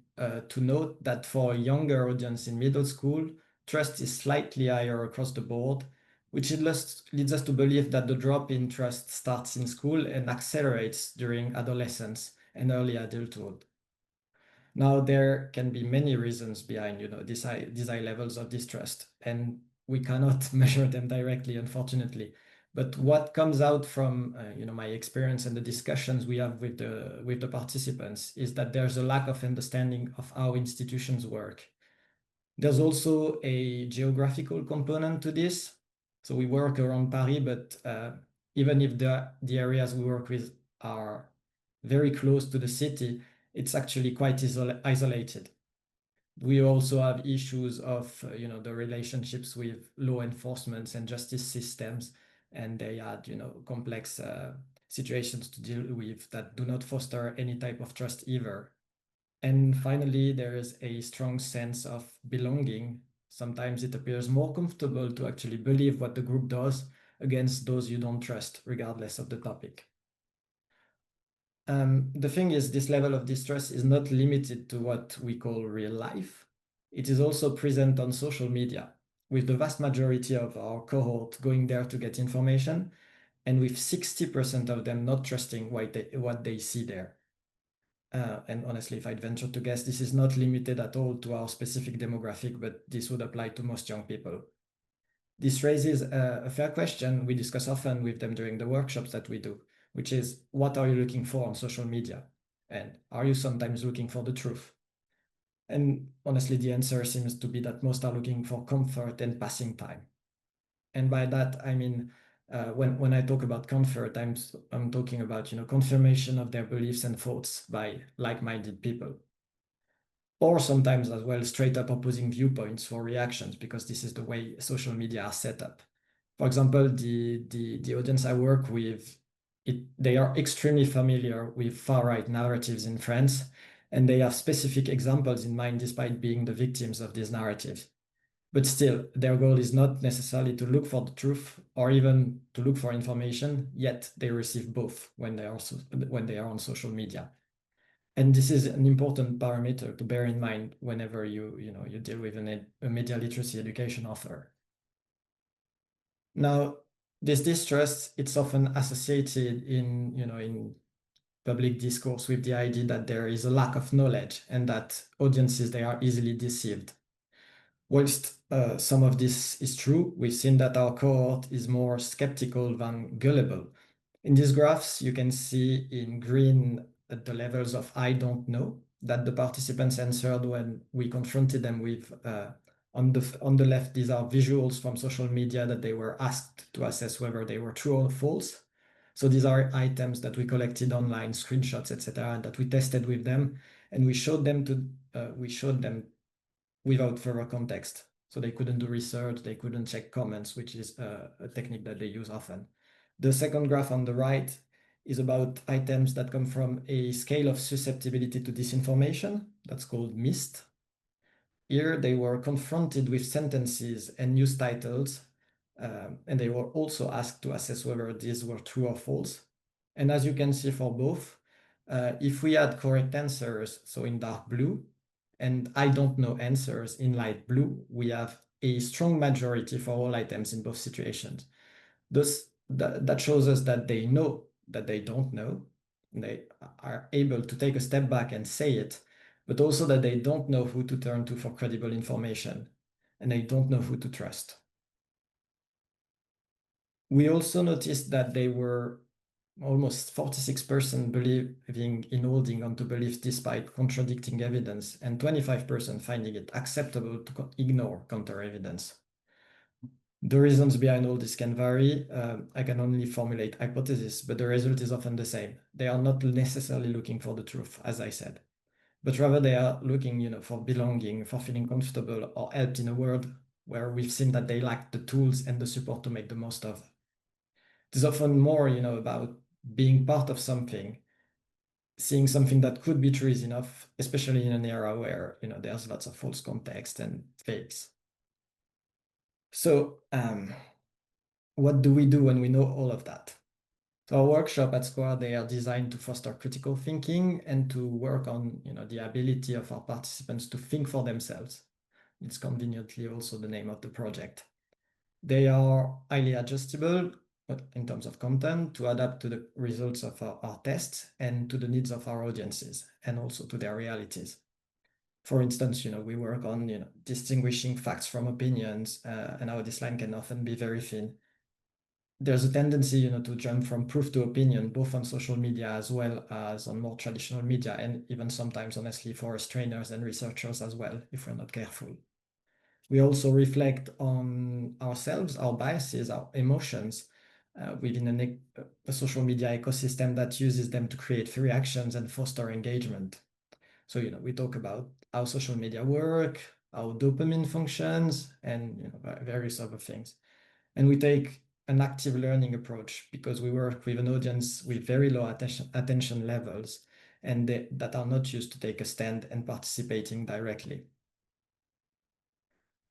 to note that for a younger audience in middle school, trust is slightly higher across the board, which leads us to believe that the drop in trust starts in school and accelerates during adolescence and early adulthood. Now, there can be many reasons behind these high levels of distrust, and we cannot measure them directly, unfortunately. But what comes out from my experience and the discussions we have with the participants is that there's a lack of understanding of how institutions work. There's also a geographical component to this. So we work around Paris, but even if the areas we work with are very close to the city, it's actually quite isolated. We also have issues of the relationships with law enforcement and justice systems, and they had complex situations to deal with that do not foster any type of trust either. And finally, there is a strong sense of belonging. Sometimes it appears more comfortable to actually believe what the group does against those you don't trust, regardless of the topic. The thing is, this level of distrust is not limited to what we call real life. It is also present on social media, with the vast majority of our cohort going there to get information, and with 60% of them not trusting what they see there. And honestly, if I'd venture to guess, this is not limited at all to our specific demographic, but this would apply to most young people. This raises a fair question we discuss often with them during the workshops that we do, which is, what are you looking for on social media? And are you sometimes looking for the truth? And honestly, the answer seems to be that most are looking for comfort and passing time. And by that, I mean, when I talk about comfort, I'm talking about confirmation of their beliefs and thoughts by like-minded people, or sometimes as well straight up opposing viewpoints for reactions, because this is the way social media are set up. For example, the audience I work with, they are extremely familiar with far-right narratives in France, and they have specific examples in mind despite being the victims of these narratives. But still, their goal is not necessarily to look for the truth or even to look for information, yet they receive both when they are on social media. And this is an important parameter to bear in mind whenever you deal with a media literacy education offer. Now, this distrust, it's often associated in public discourse with the idea that there is a lack of knowledge and that audiences, they are easily deceived. Whilst some of this is true, we've seen that our cohort is more skeptical than gullible. In these graphs, you can see in green the levels of I don't know that the participants answered when we confronted them with. On the left, these are visuals from social media that they were asked to assess whether they were true or false. So these are items that we collected online, screenshots, etc., that we tested with them, and we showed them without further context. So they couldn't do research, they couldn't check comments, which is a technique that they use often. The second graph on the right is about items that come from a scale of susceptibility to disinformation, that's called MIST. Here they were confronted with sentences and news titles, and they were also asked to assess whether these were true or false. And as you can see for both, if we had correct answers, so in dark blue, and I don't know answers in light blue, we have a strong majority for all items in both situations. That shows us that they know that they don't know. They are able to take a step back and say it, but also that they don't know who to turn to for credible information, and they don't know who to trust. We also noticed that they were almost 46% believing in holding onto beliefs despite contradicting evidence, and 25% finding it acceptable to ignore counter evidence. The reasons behind all this can vary. I can only formulate hypotheses, but the result is often the same. They are not necessarily looking for the truth, as I said, but rather they are looking, for belonging, for feeling comfortable or helped in a world where we've seen that they lack the tools and the support to make the most of. It is often more, about being part of something, seeing something that could be true is enough, especially in an era where, there's lots of false context and fakes. So, what do we do when we know all of that? So our workshop at Square, they are designed to foster critical thinking and to work on, the ability of our participants to think for themselves. It's conveniently also the name of the project. They are highly adjustable in terms of content to adapt to the results of our tests and to the needs of our audiences and also to their realities. For instance, we work on, distinguishing facts from opinions, and how this line can often be very thin. There's a tendency, to jump from proof to opinion, both on social media as well as on more traditional media, and even sometimes, honestly, for us trainers and researchers as well, if we're not careful. We also reflect on ourselves, our biases, our emotions within a social media ecosystem that uses them to create free actions and foster engagement. So, we talk about how social media work, how dopamine functions, and various other things. And we take an active learning approach because we work with an audience with very low attention levels and that are not used to take a stand and participating directly.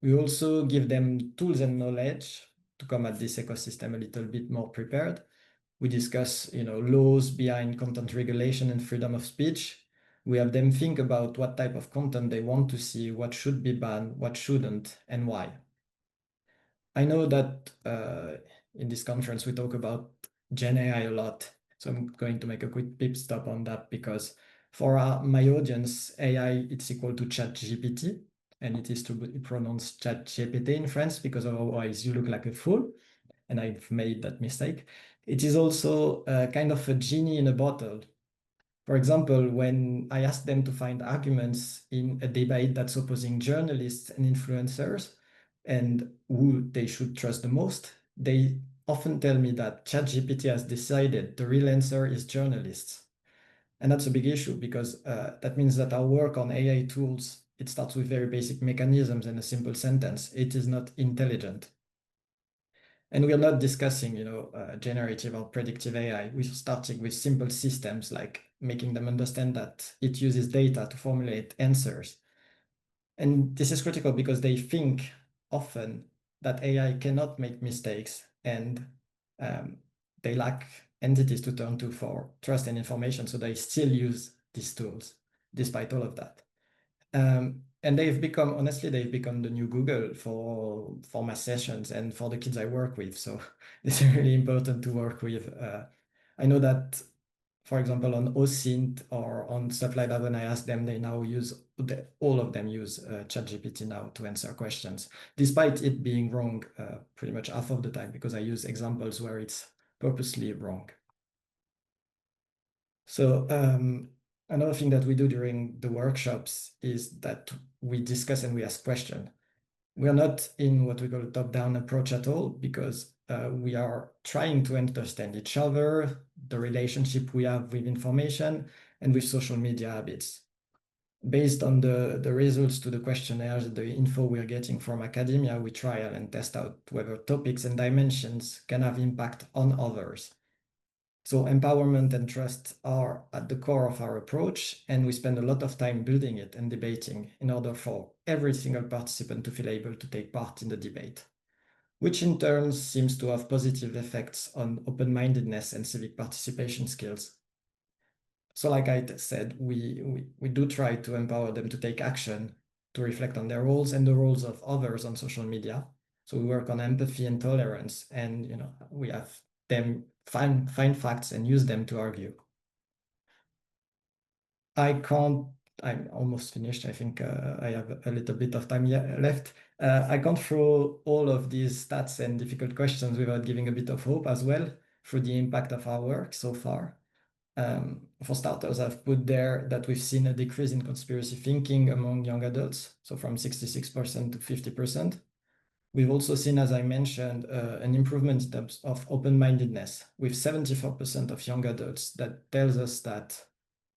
We also give them tools and knowledge to come at this ecosystem a little bit more prepared. We discuss, laws behind content regulation and freedom of speech. We have them think about what type of content they want to see, what should be banned, what shouldn't, and why. I know that in this conference we talk about Gen AI a lot, so I'm going to make a quick pit stop on that because for my audience, AI it's equal to ChatGPT, and it is to be pronounced ChatGPT in France because otherwise you look like a fool, and I've made that mistake. It is also kind of a genie in a bottle. For example, when I ask them to find arguments in a debate that's opposing journalists and influencers and who they should trust the most, they often tell me that ChatGPT has decided the real answer is journalists. And that's a big issue because that means that our work on AI tools, it starts with very basic mechanisms and a simple sentence. It is not intelligent. And we are not discussing, generative or predictive AI. We're starting with simple systems like making them understand that it uses data to formulate answers. And this is critical because they think often that AI cannot make mistakes and they lack entities to turn to for trust and information. So they still use these tools despite all of that. And they've become the new Google for my sessions and for the kids I work with. So it's really important to work with. I know that, for example, on OSINT or on stuff like that, when I ask them, they now all of them use ChatGPT now to answer questions, despite it being wrong pretty much half of the time because I use examples where it's purposely wrong. So another thing that we do during the workshops is that we discuss and we ask questions. We are not in what we call a top-down approach at all because we are trying to understand each other, the relationship we have with information and with social media habits. Based on the results to the questionnaires, the info we're getting from academia, we trial and test out whether topics and dimensions can have impact on others. So empowerment and trust are at the core of our approach, and we spend a lot of time building it and debating in order for every single participant to feel able to take part in the debate, which in turn seems to have positive effects on open-mindedness and civic participation skills. So like I said, we do try to empower them to take action, to reflect on their roles and the roles of others on social media. So we work on empathy and tolerance, and we have them find facts and use them to argue. I'm almost finished. I think I have a little bit of time left. I can't throw all of these stats and difficult questions without giving a bit of hope as well through the impact of our work so far. For starters, I've put there that we've seen a decrease in conspiracy thinking among young adults, so from 66% to 50%. We've also seen, as I mentioned, an improvement in terms of open-mindedness, with 74% of young adults that tells us that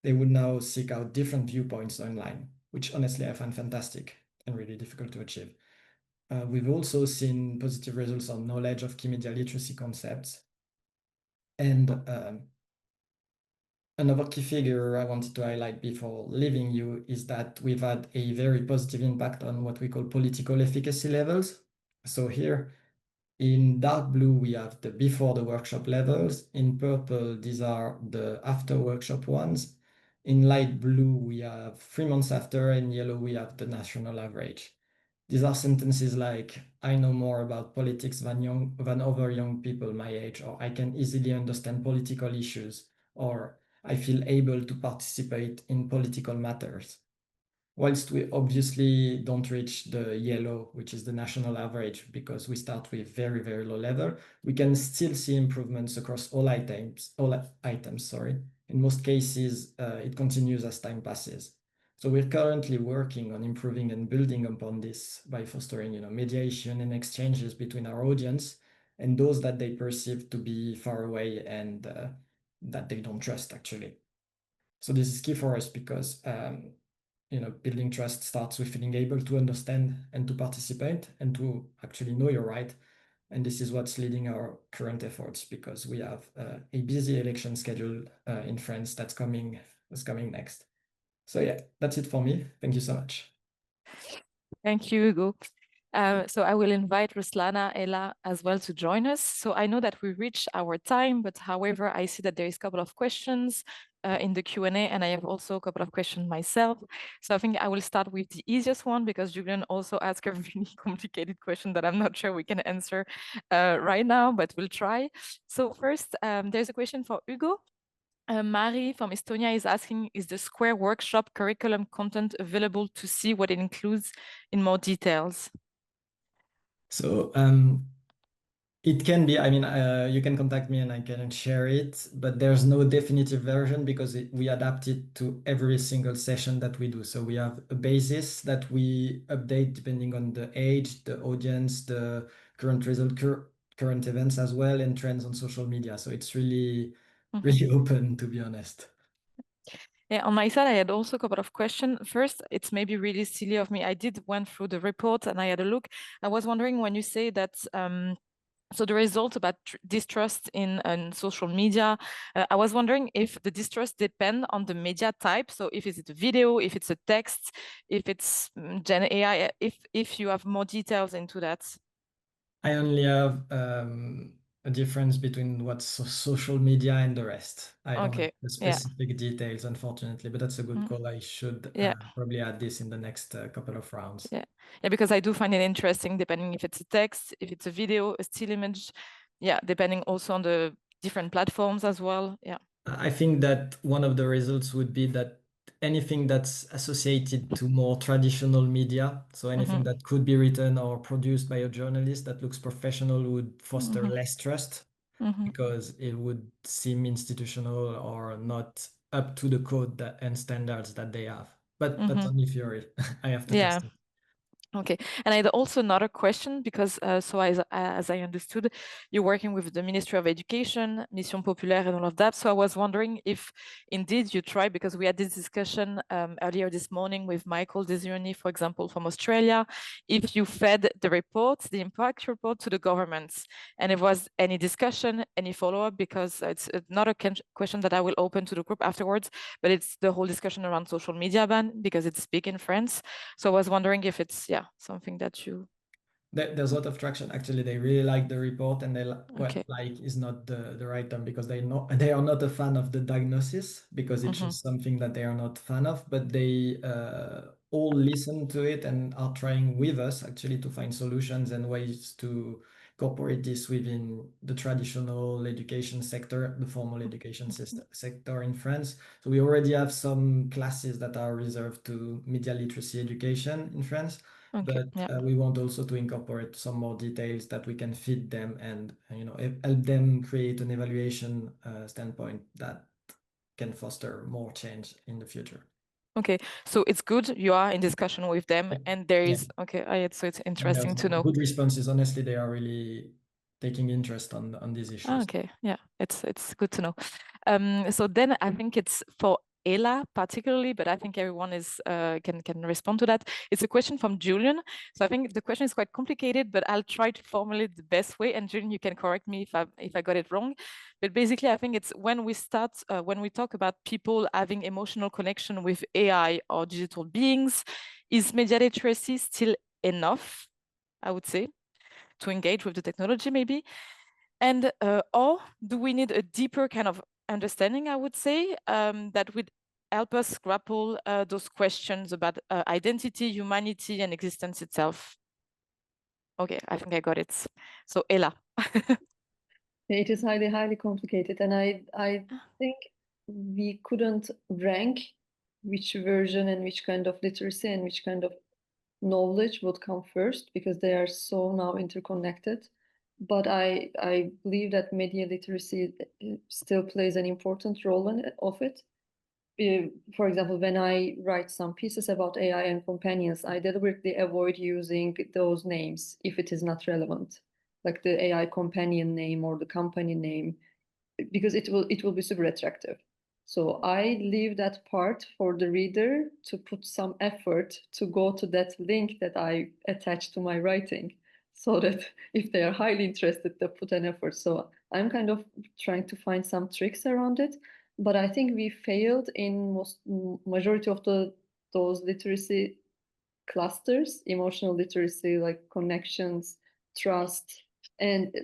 they would now seek out different viewpoints online, which honestly I find fantastic and really difficult to achieve. We've also seen positive results on knowledge of key media literacy concepts. And another key figure I wanted to highlight before leaving you is that we've had a very positive impact on what we call political efficacy levels. So here in dark blue, we have the before the workshop levels. In purple, these are the after workshop ones. In light blue, we have 3 months after, and yellow, we have the national average. These are sentences like, I know more about politics than other young people my age, or I can easily understand political issues, or I feel able to participate in political matters. Whilst we obviously don't reach the yellow, which is the national average, because we start with very, very low level, we can still see improvements across all items. In most cases, it continues as time passes. So we're currently working on improving and building upon this by fostering, mediation and exchanges between our audience and those that they perceive to be far away and that they don't trust actually. So this is key for us because building trust starts with being able to understand and to participate and to actually know your right. And this is what's leading our current efforts, because we have a busy election schedule in France that's coming next. So yeah, that's it for me. Thank you so much. Thank you, Hugo. So I will invite Ruslana, Ella as well to join us. So I know that we reached our time, but however, I see that there is a couple of questions in the Q&A, and I have also a couple of questions myself. So I think I will start with the easiest one, because Julian also asked a really complicated question that I'm not sure we can answer right now, but we'll try. So first, there's a question for Hugo. Mari from Estonia is asking, is the Square workshop curriculum content available to see what it includes in more details? So it can be, you can contact me and I can share it, but there's no definitive version because we adapt it to every single session that we do. So we have a basis that we update depending on the age, the audience, the current result, current events as well, and trends on social media. So it's really, really open, to be honest. Yeah, on my side, I had also a couple of questions. First, it's maybe really silly of me. I did went through the report and I had a look. I was wondering, when you say that, so the result about distrust in social media, I was wondering if the distrust depend on the media type. So if it's a video, if it's a text, if it's Gen AI, if you have more details into that. I only have a difference between what's social media and the rest. I don't have the specific details, unfortunately, but that's a good call. I should probably add this in the next couple of rounds. Yeah, because I do find it interesting, depending if it's a text, if it's a video, a still image. Yeah, depending also on the different platforms as well. Yeah. I think that one of the results would be that anything that's associated to more traditional media, so anything that could be written or produced by a journalist that looks professional, would foster less trust because it would seem institutional or not up to the code and standards that they have. But that's only theory. I have to test it. Okay, and I had also another question, because so as I understood, you're working with the Ministry of Education, Mission Populaire and all of that. So I was wondering if indeed you try, because we had this discussion earlier this morning with Michael Desioni, for example, from Australia, if you fed the report, the impact report, to the governments, and if was any discussion, any follow-up, because it's not a question that I will open to the group afterwards, but it's the whole discussion around social media ban, because it's big in France. So I was wondering if it's, something that you... There's a lot of traction. Actually, they really like the report, and they like is not the right term, because they are not a fan of the diagnosis, because it's just something that they are not fan of, but they all listen to it and are trying with us actually to find solutions and ways to incorporate this within the traditional education sector, the formal education sector in France. So we already have some classes that are reserved to media literacy education in France. But we want also to incorporate some more details that we can feed them and help them create an evaluation standpoint that can foster more change in the future. Okay, so it's good you are in discussion with them, and there is so it's interesting to know. Good responses. Honestly, they are really taking interest on these issues. Okay, yeah, it's good to know. So then I think it's for Ella particularly, but I think everyone is can respond to that. It's a question from Julian. So I think the question is quite complicated, but I'll try to formulate the best way. And Julian, you can correct me if I got it wrong. But basically, I think it's when we talk about people having emotional connection with AI or digital beings, is media literacy still enough, I would say, to engage with the technology maybe? And or do we need a deeper kind of understanding, I would say, that would help us grapple those questions about identity, humanity, and existence itself? Okay, I think I got it. So Ella. It is highly, highly complicated. And I think we couldn't rank which version and which kind of literacy and which kind of knowledge would come first, because they are so now interconnected. But I believe that media literacy still plays an important role of it. For example, when I write some pieces about AI and companions, I deliberately avoid using those names if it is not relevant, like the AI companion name or the company name, because it will be super attractive. So I leave that part for the reader to put some effort to go to that link that I attach to my writing, so that if they are highly interested, they put an effort. So I'm kind of trying to find some tricks around it, but I think we failed in majority of those literacy clusters, emotional literacy, like connections, trust, and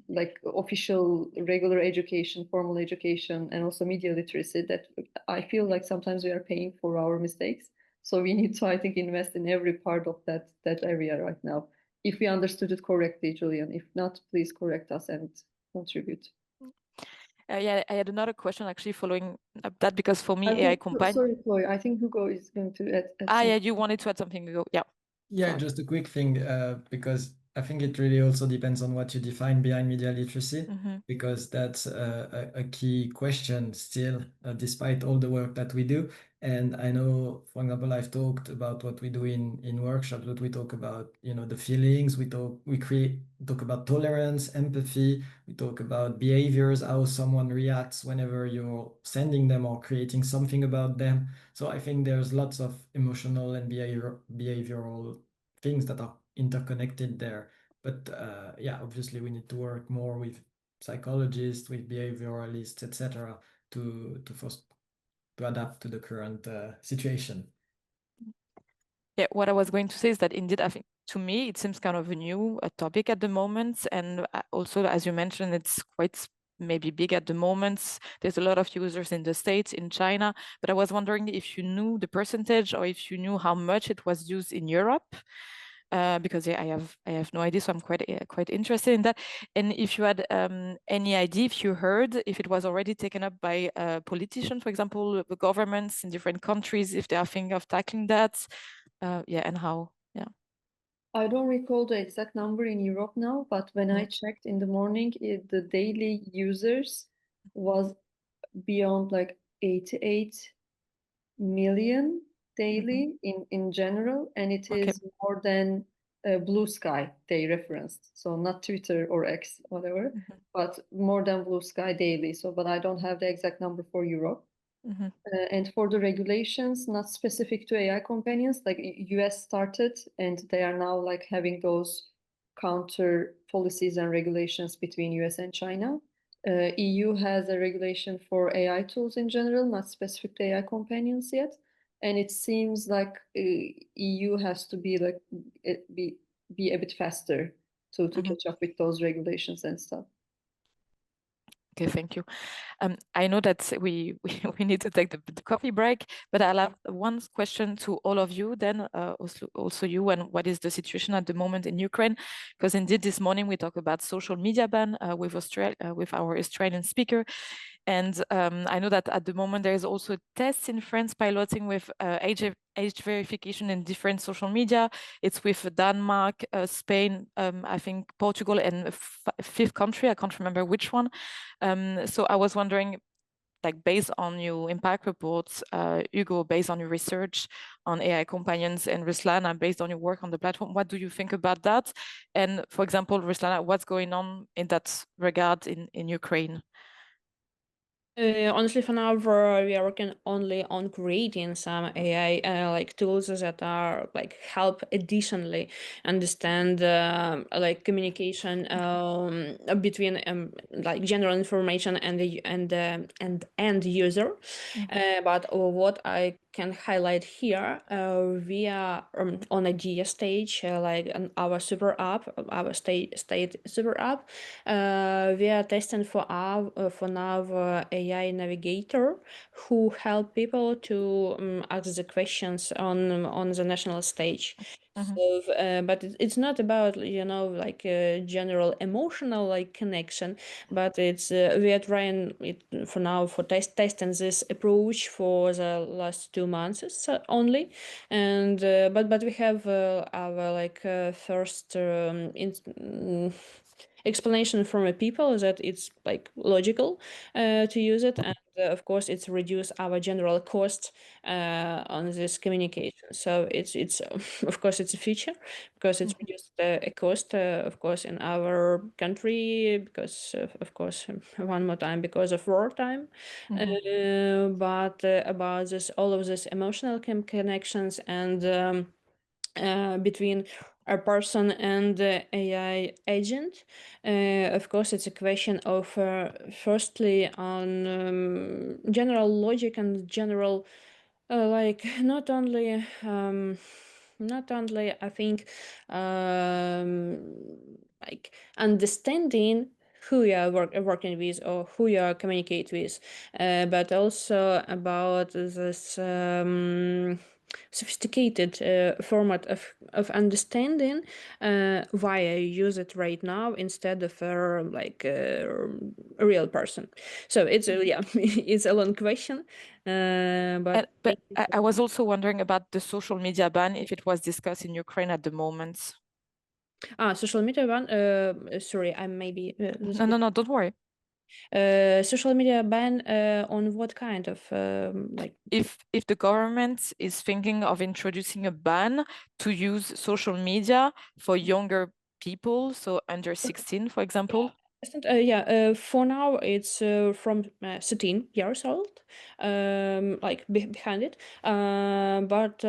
like official regular education, formal education, and also media literacy, that I feel like sometimes we are paying for our mistakes. So we need to, I think, invest in every part of that area right now. If we understood it correctly, Julian. If not, please correct us and contribute. Yeah, I had another question actually following up that, because for me, I AI think, combined. sorry, Chloe, I think Hugo is going to add Yeah, you wanted to add something, Hugo. Yeah. Yeah, Sorry. just a quick thing, because I think it really also depends on what you define behind media literacy, because that's a key question still, despite all the work that we do. And I know, for example, I've talked about what we do in workshops, but we talk about, the feelings, we talk about tolerance, empathy, we talk about behaviors, how someone reacts whenever you're sending them or creating something about them. So I think there's lots of emotional and behavioral things that are interconnected there. But yeah, obviously we need to work more with psychologists, with behavioralists, etc., to adapt to the current situation. Yeah, what I was going to say is that indeed, I think to me, it seems kind of a new topic at the moment. And also, as you mentioned, it's quite maybe big at the moment. There's a lot of users in the States, in China, but I was wondering if you knew the percentage or if you knew how much it was used in Europe. Because yeah, I have no idea, so I'm quite interested in that. And if you had any idea, if you heard, if it was already taken up by politicians, for example, the governments in different countries, if they are thinking of tackling that, yeah, and how? Yeah. I don't recall the exact number in Europe now, but when I checked in the morning, the daily users was beyond like 88 million daily in general, and it Okay. is more than Blue Sky they referenced. So not Twitter or X, whatever, but more than Blue Sky daily. So, but I don't have the exact number for Europe. And for the regulations, not specific to AI companions, like US started, and they are now like having those counter policies and regulations between US and China. EU has a regulation for AI tools in general, not specific to AI companions yet. And it seems like EU has to be like be a bit faster to catch up with those regulations and stuff. Okay, thank you. I know that we we need to take the coffee break, but I'll have one question to all of you then, also you, and what is the situation at the moment in Ukraine? Because indeed this morning we talked about social media ban with our Australian speaker. And I know that at the moment there is also tests in France piloting with age verification in different social media. It's with Denmark, Spain, I think Portugal, and a fifth country, I can't remember which one. So I was wondering, like based on your impact reports, Hugo, based on your research on AI companions, and Ruslana, based on your work on the platform, what do you think about that? And for example, Ruslana, what's going on in that regard in Ukraine? Honestly, for now, we are working only on creating some AI like tools that are like help additionally understand like communication between like general information and the and end user. But what I can highlight here, we are on a GS stage, like on our super app, our state super app. We are testing for now AI navigator who help people to ask the questions on the national stage. So, but it's not about like a general emotional like connection, but it's we are trying it for now for testing this approach for the last 2 months only, and but we have our like first explanation from a people that it's like logical to use it, and of course, it's reduce our general cost on this communication. So it's of course it's a feature because it's reduced a cost, of course, in our country because of course one more time because of wartime. But about this, all of this emotional connections and between a person and the AI agent. Of course, it's a question of firstly on general logic and general like not only I think like understanding who you are working with or who you are communicate with, but also about this sophisticated format of understanding why I use it right now instead of like a real person. So it's yeah, it's a long question, but But I was also wondering about the social media ban, if it was discussed in Ukraine at the moment. social media ban. Sorry, I maybe No, don't worry. social media ban on what kind of like If the government is thinking of introducing a ban to use social media for younger people, so under 16, for example. For now it's from 13 years old, like behind it. But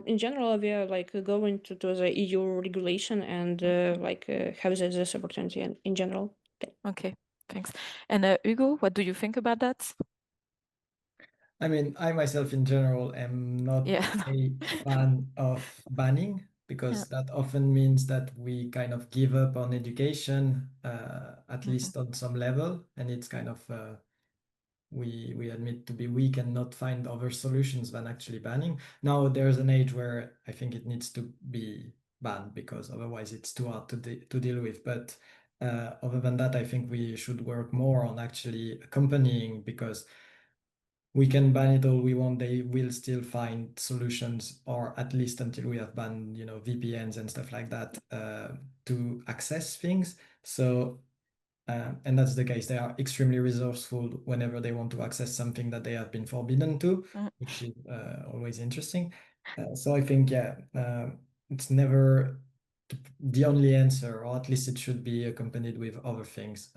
in general, we are like going to the EU regulation and like have this opportunity in general. Okay, thanks. And Hugo, what do you think about that? I mean, I myself in general am not Yeah. a fan of banning because that often means that we kind of give up on education, at least on some level, and it's kind of we admit to be weak and not find other solutions than actually banning. Now there's an age where I think it needs to be banned because otherwise it's too hard to deal with. But other than that, I think we should work more on actually accompanying because we can ban it all we want, they will still find solutions, or at least until we have banned, VPNs and stuff like that to access things. So, and that's the case. They are extremely resourceful whenever they want to access something that they have been forbidden to, which is always interesting. So I think, it's never the only answer, or at least it should be accompanied with other things.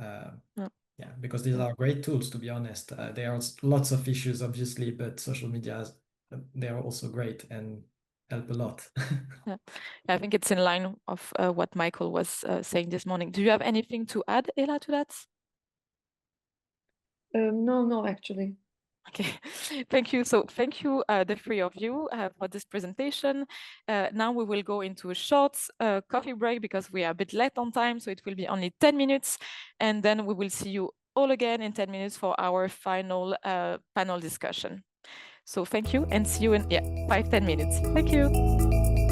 Yeah, because these are great tools, to be honest. There are lots of issues, obviously, but social media, they are also great and help a lot. Yeah, I think it's in line of what Michael was saying this morning. Do you have anything to add, Ela, to that? No, actually. Okay, thank you. So thank you, the three of you, for this presentation. Now we will go into a short coffee break because we are a bit late on time, so it will be only 10 minutes. And then we will see you all again in 10 minutes for our final panel discussion. So thank you and see you in 5-10 minutes. Thank you.